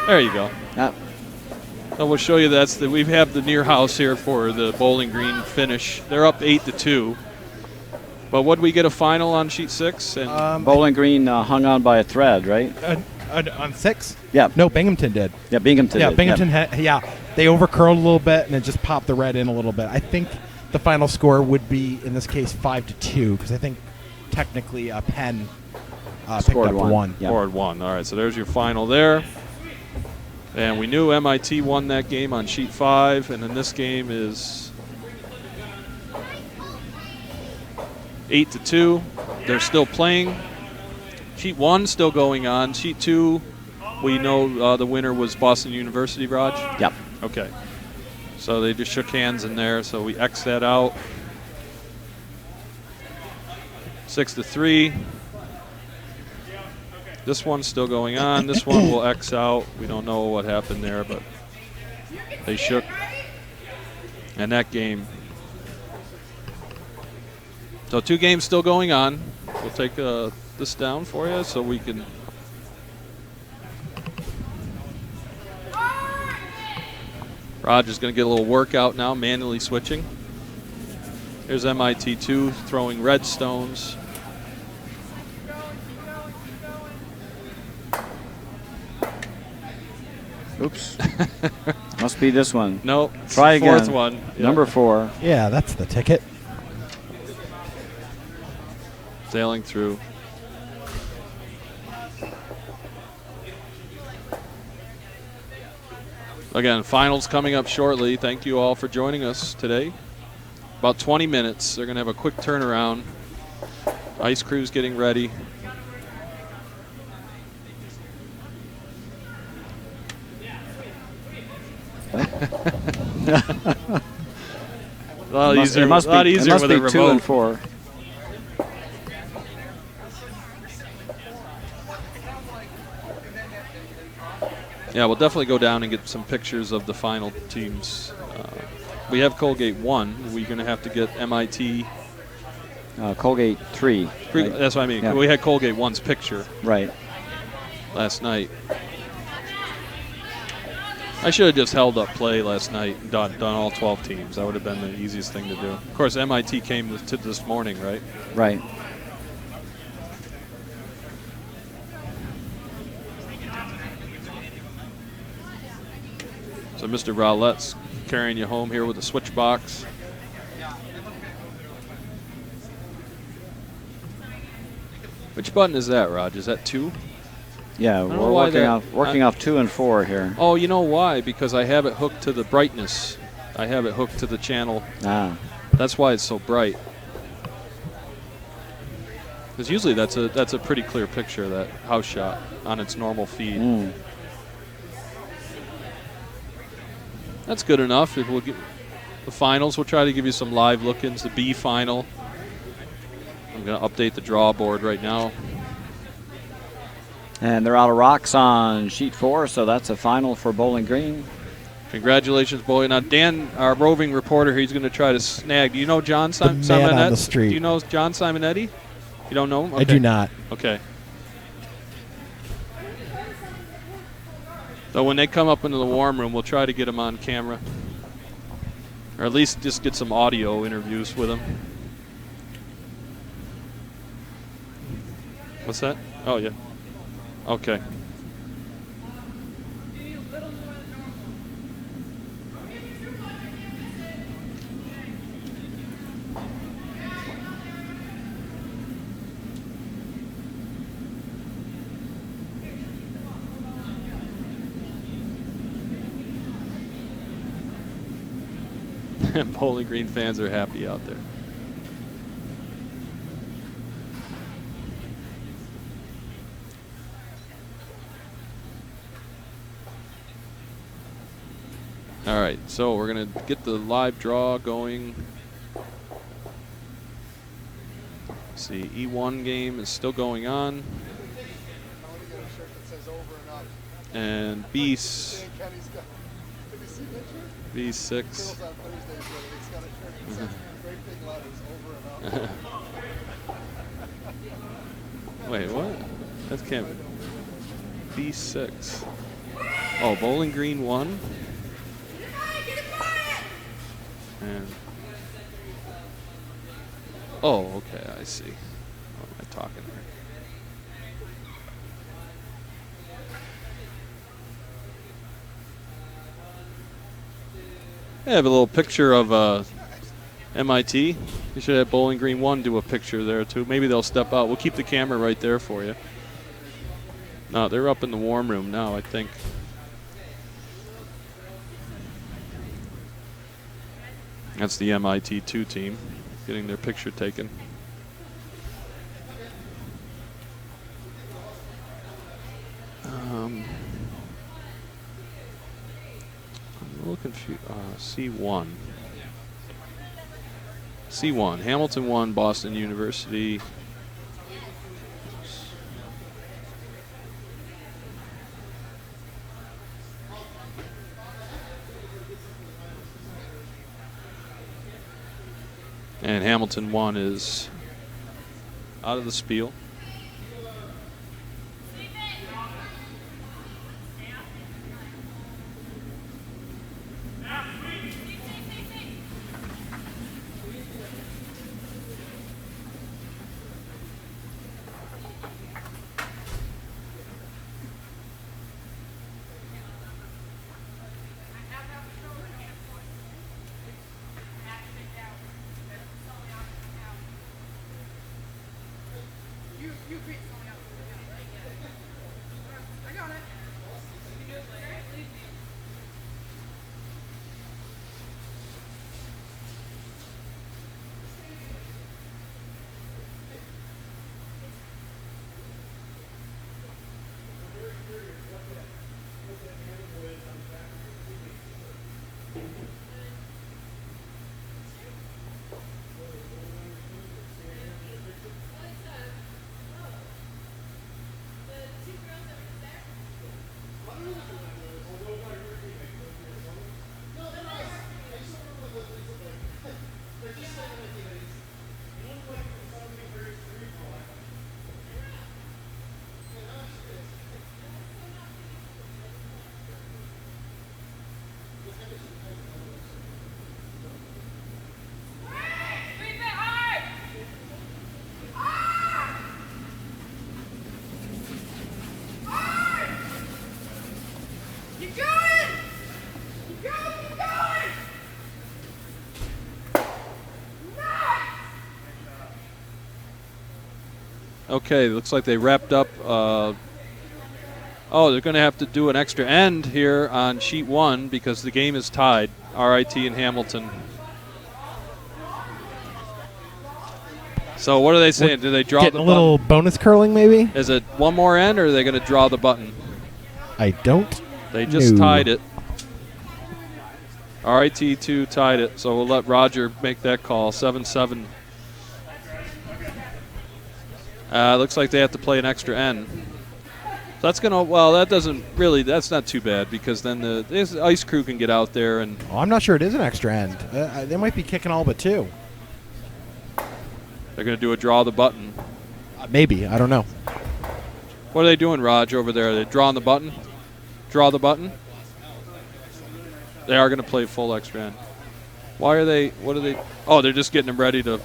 There you go. Yep. So we'll show you we have the near house here for the Bowling Green finish. They're up 8-2. But what did we get a final on sheet 6? And Bowling Green hung on by a thread, right? On 6? Yeah. No, Binghamton did. Yeah, Binghamton did. Binghamton they overcurled a little bit and it just popped the red in a little bit. I think the final score would be, in this case, 5-2, because I think technically Penn picked up 1. Yeah. Scored 1. All right, so there's your final there. And we knew MIT won that game on sheet 5, and then this game is 8-2. They're still playing. Sheet 1 still going on. Sheet 2, we know the winner was Boston University, Raj? Yep. Okay. So they just shook hands in there, so we X that out. 6-3. This one's still going on. This one will X out. We don't know what happened there, but they shook. And that game. So 2 games still going on. We'll take this down for you so we can. Roger's going to get a little workout now, manually switching. Here's MIT 2 throwing red stones. Oops. Must be this one. Nope. Try again. Fourth one. Yep. Number 4. Yeah, that's the ticket. Sailing through. Again, finals coming up shortly. Thank you all for joining us today. About 20 minutes. They're going to have a quick turnaround. Ice crew's getting ready. A lot easier, it must with a be 2 remote. and 4. Yeah, we'll definitely go down and get some pictures of the final teams. We have Colgate 1. We're going to have to get MIT. Colgate 3. Right? That's what I mean. Yeah. We had Colgate 1's picture Right. last night. I should have just held up play last night and done all 12 teams. That would have been the easiest thing to do. Of course, MIT came to this morning, right? Right. So Mr. Rowlett's carrying you home here with a switch box. Which button is that, Raj? Is that 2? Yeah, we're working off 2 and 4 here. Oh, you know why? Because I have it hooked to the brightness. I have it hooked to the channel. Ah. That's why it's so bright. Because usually that's a pretty clear picture of that house shot on its normal feed. Mm. That's good enough. If we'll get the finals, we'll try to give you some live look-ins. The B final. I'm going to update the draw board right now. And they're out of rocks on sheet 4, so that's a final for Bowling Green. Congratulations, boy. Now, Dan, our roving reporter, he's going to try to snag. Do you know John The man on the Simonetti? street. Do you know John Simonetti? You don't know him? I do not. Okay. So when they come up into the warm room, we'll try to get them on camera. Or at least just get some audio interviews with them. What's that? Oh, yeah. Okay. Bowling Green fans are happy out there. All right, so we're going to get the live draw going. Let's see, E1 game is still going on. And B6. Wait, what? That can't be. B6. Oh, Bowling Green 1. And oh, okay, I see. What am I talking there? I have a little picture of MIT. You should have Bowling Green 1 do a picture there too. Maybe they'll step out. We'll keep the camera right there for you. No, they're up in the warm room now, I think. That's the MIT 2 team getting their picture taken. I'm a little confused. C1. C1. Hamilton 1, Boston University. And Hamilton 1 is out of the spiel. Okay, looks like they wrapped up. Oh, they're going to have to do an extra end here on sheet 1 because the game is tied. RIT and Hamilton. So what are they saying? Do they draw the Getting a button? little bonus curling, maybe? Is it one more end, or are they going to draw the button? I don't. They just know. tied it. RIT2 tied it, so we'll let Roger make that call. 7-7. Looks like they have to play an extra end. So that's going to, well, that doesn't really, that's not too bad because then the ice crew can get out there and. Oh, I'm not sure it is an extra end. They might be kicking all but 2. They're going to do a draw the button. Maybe. I don't know. What are they doing, Raj, over there? Are they drawing the button? Draw the button? They are going to play full extra end. Why are they, what are they? Oh, they're just getting them ready to.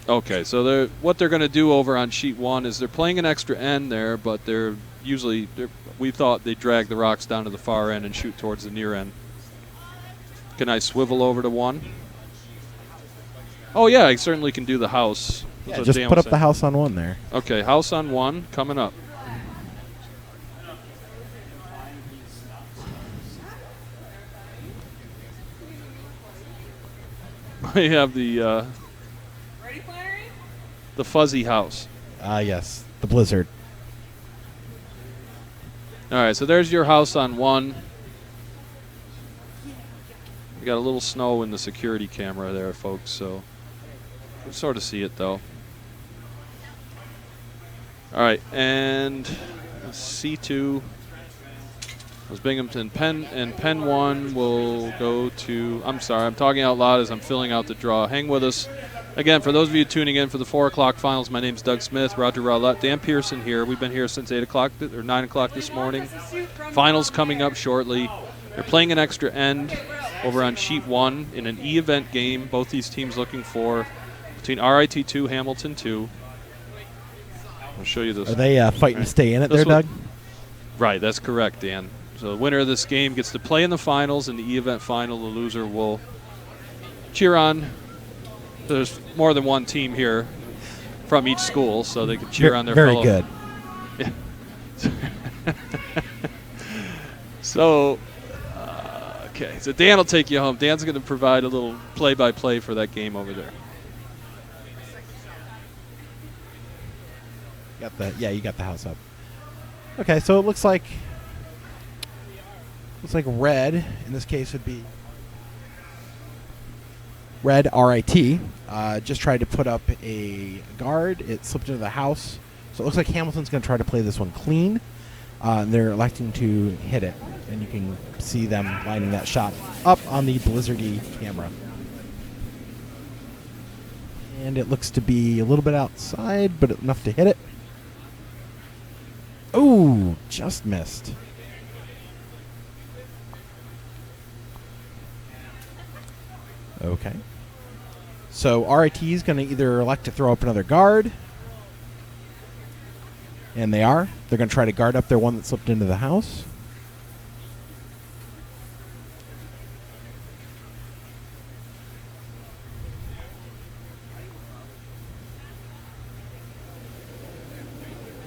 Okay, so what they're going to do over on sheet 1 is they're playing an extra end there, but we thought they'd drag the rocks down to the far end and shoot towards the near end. Can I swivel over to 1? Oh, yeah, I certainly can do the house. Yeah, just put up the house on 1 there. Okay, house on 1 coming up. We have the fuzzy house. Yes, the blizzard. All right, so there's your house on 1. We got a little snow in the security camera there, folks, so you can sort of see it, though. All right, and C2 was Binghamton. Penn, and Penn 1 will go to, I'm sorry, I'm talking out loud as I'm filling out the draw. Hang with us. Again, for those of you tuning in for the 4 o'clock finals, my name's Doug Smith, Roger Rowlett, Dan Pearson here. We've been here since 8 o'clock or 9 o'clock this morning. Finals coming up shortly. They're playing an extra end over on sheet 1 in an E-event game. Both these teams looking for between RIT 2, Hamilton 2. I'll show you this. Are they fighting to stay in it there, Doug? Right, that's correct, Dan. So the winner of this game gets to play in the finals. In the E-event final, the loser will cheer on. There's more than one team here from each school, so they can cheer on their fellow. Very good. Yeah. So, okay, so Dan will take you home. Dan's going to provide a little play-by-play for that game over there. You got the house up. Okay, so it looks like red in this case would be red RIT. Just tried to put up a guard. It slipped into the house. So it looks like Hamilton's going to try to play this one clean. And they're electing to hit it. And you can see them lining that shot up on the blizzardy camera. And it looks to be a little bit outside, but enough to hit it. Ooh, just missed. Okay. So RIT is going to either elect to throw up another guard. And they are. They're going to try to guard up their one that slipped into the house.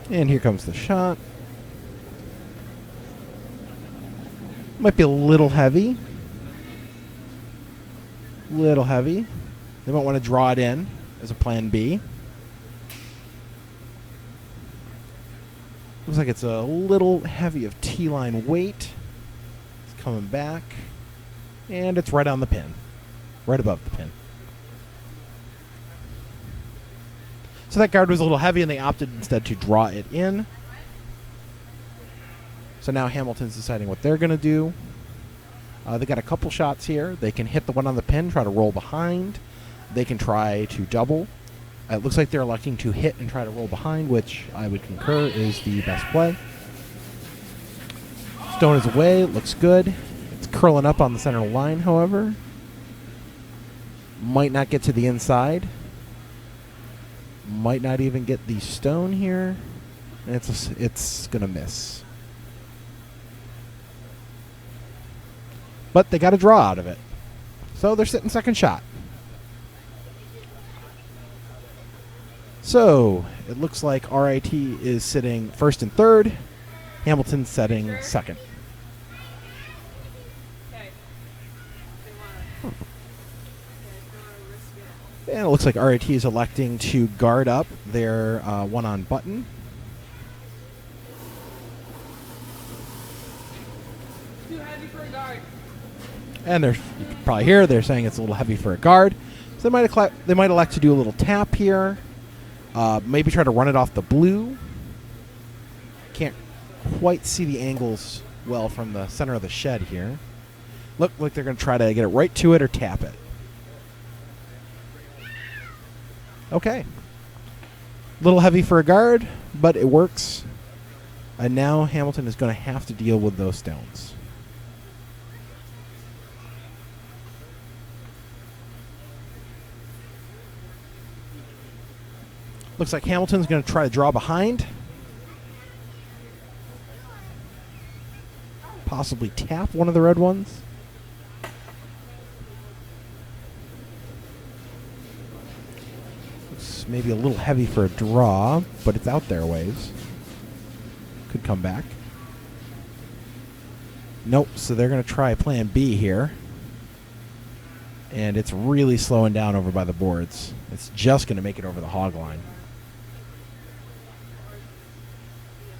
And here comes the shot. Might be a little heavy. Little heavy. They might want to draw it in as a plan B. Looks like it's a little heavy of T-line weight. It's coming back. And it's right on the pin. Right above the pin. So that guard was a little heavy, and they opted instead to draw it in. So now Hamilton's deciding what they're going to do. They got a couple shots here. They can hit the one on the pin, try to roll behind. They can try to double. It looks like they're electing to hit and try to roll behind, which I would concur is the best play. Stone is away. It looks good. It's curling up on the center line, however. Might not get to the inside. Might not even get the stone here. And it's going to miss. But they got a draw out of it. So they're sitting second shot. So it looks like RIT is sitting first and third. Hamilton's setting second. And it looks like RIT is electing to guard up their one on button. Too heavy for a guard. And you can probably hear they're saying it's a little heavy for a guard. So they might elect to do a little tap here. Maybe try to run it off the blue. Can't quite see the angles well from the center of the shed here. Look like they're going to try to get it right to it or tap it. Okay. A little heavy for a guard, but it works. And now Hamilton is going to have to deal with those stones. Looks like Hamilton's going to try to draw behind. Possibly tap one of the red ones. Looks maybe a little heavy for a draw, but it's out there a ways. Could come back. Nope, so they're going to try plan B here. And it's really slowing down over by the boards. It's just going to make it over the hog line.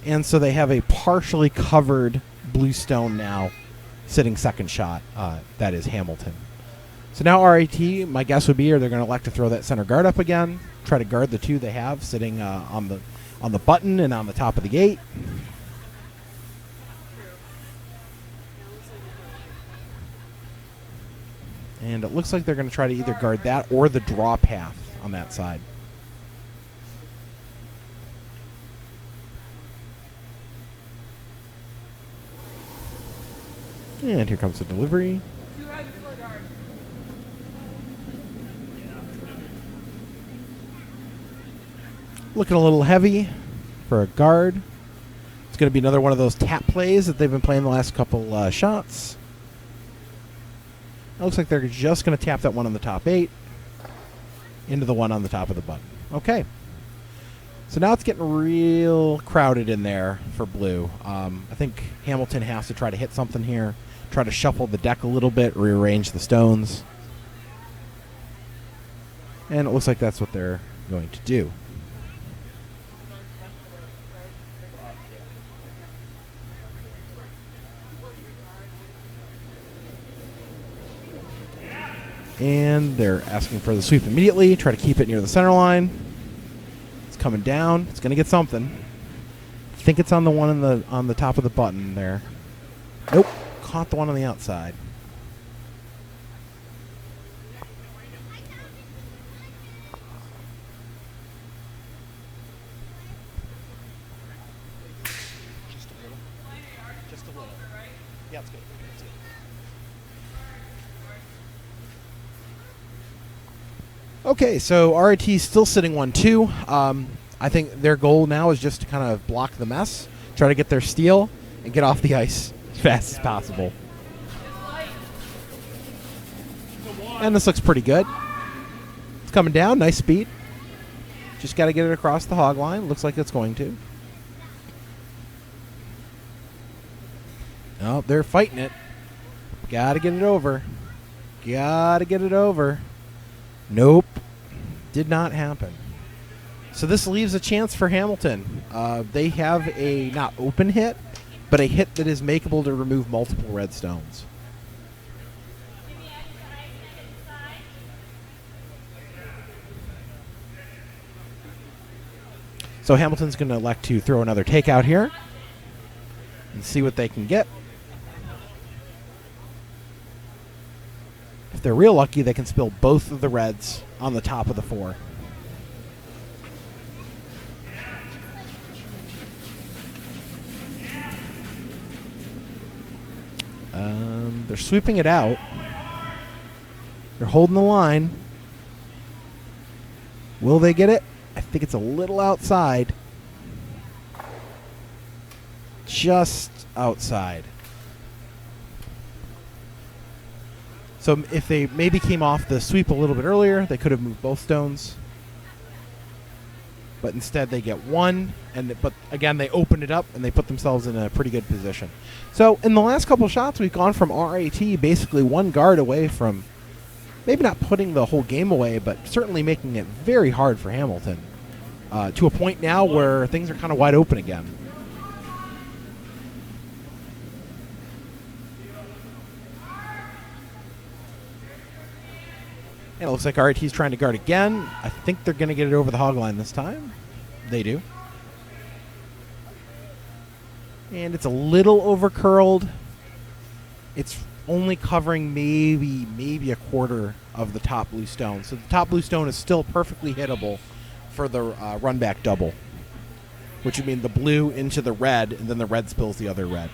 And so they have a partially covered blue stone now sitting second shot. That is Hamilton. So now RIT, my guess would be, they're going to elect to throw that center guard up again. Try to guard the two they have sitting on the button and on the top of the gate. And it looks like they're going to try to either guard that or the draw path on that side. And here comes the delivery. Too heavy for a guard. Looking a little heavy for a guard. It's going to be another one of those tap plays that they've been playing the last couple shots. It looks like they're just going to tap that one on the top 8 into the one on the top of the button. Okay. So now it's getting real crowded in there for blue. I think Hamilton has to try to hit something here. Try to shuffle the deck a little bit, rearrange the stones. And it looks like that's what they're going to do. And they're asking for the sweep immediately. Try to keep it near the center line. It's coming down. It's going to get something. I think it's on the one on the top of the button there. Nope. Caught the one on the outside. Just a little. Yeah, it's good. That's good. Okay, so RIT is still sitting 1-2. I think their goal now is just to kind of block the mess, try to get their steal, and get off the ice as fast as possible. And this looks pretty good. It's coming down, nice speed. Just got to get it across the hog line. Looks like it's going to. Oh, they're fighting it. Got to get it over. Got to get it over. Nope. Did not happen. So this leaves a chance for Hamilton. They have a not open hit, but a hit that is makeable to remove multiple red stones. So Hamilton's going to elect to throw another takeout here and see what they can get. If they're real lucky, they can spill both of the reds on the top of the 4. They're sweeping it out. They're holding the line. Will they get it? I think it's a little outside. Just outside. So if they maybe came off the sweep a little bit earlier, they could have moved both stones. but instead they get one. But again, they open it up and they put themselves in a pretty good position. So in the last couple shots, we've gone from RAT basically one guard away from maybe not putting the whole game away, but certainly making it very hard for Hamilton to a point now where things are kind of wide open again. And it looks like RAT's trying to guard again. I think they're going to get it over the hog line this time. They do. And it's a little over curled. It's only covering maybe a quarter of the top blue stone. So the top blue stone is still perfectly hittable for the run back double, which would mean the blue into the red, and then the red spills the other red.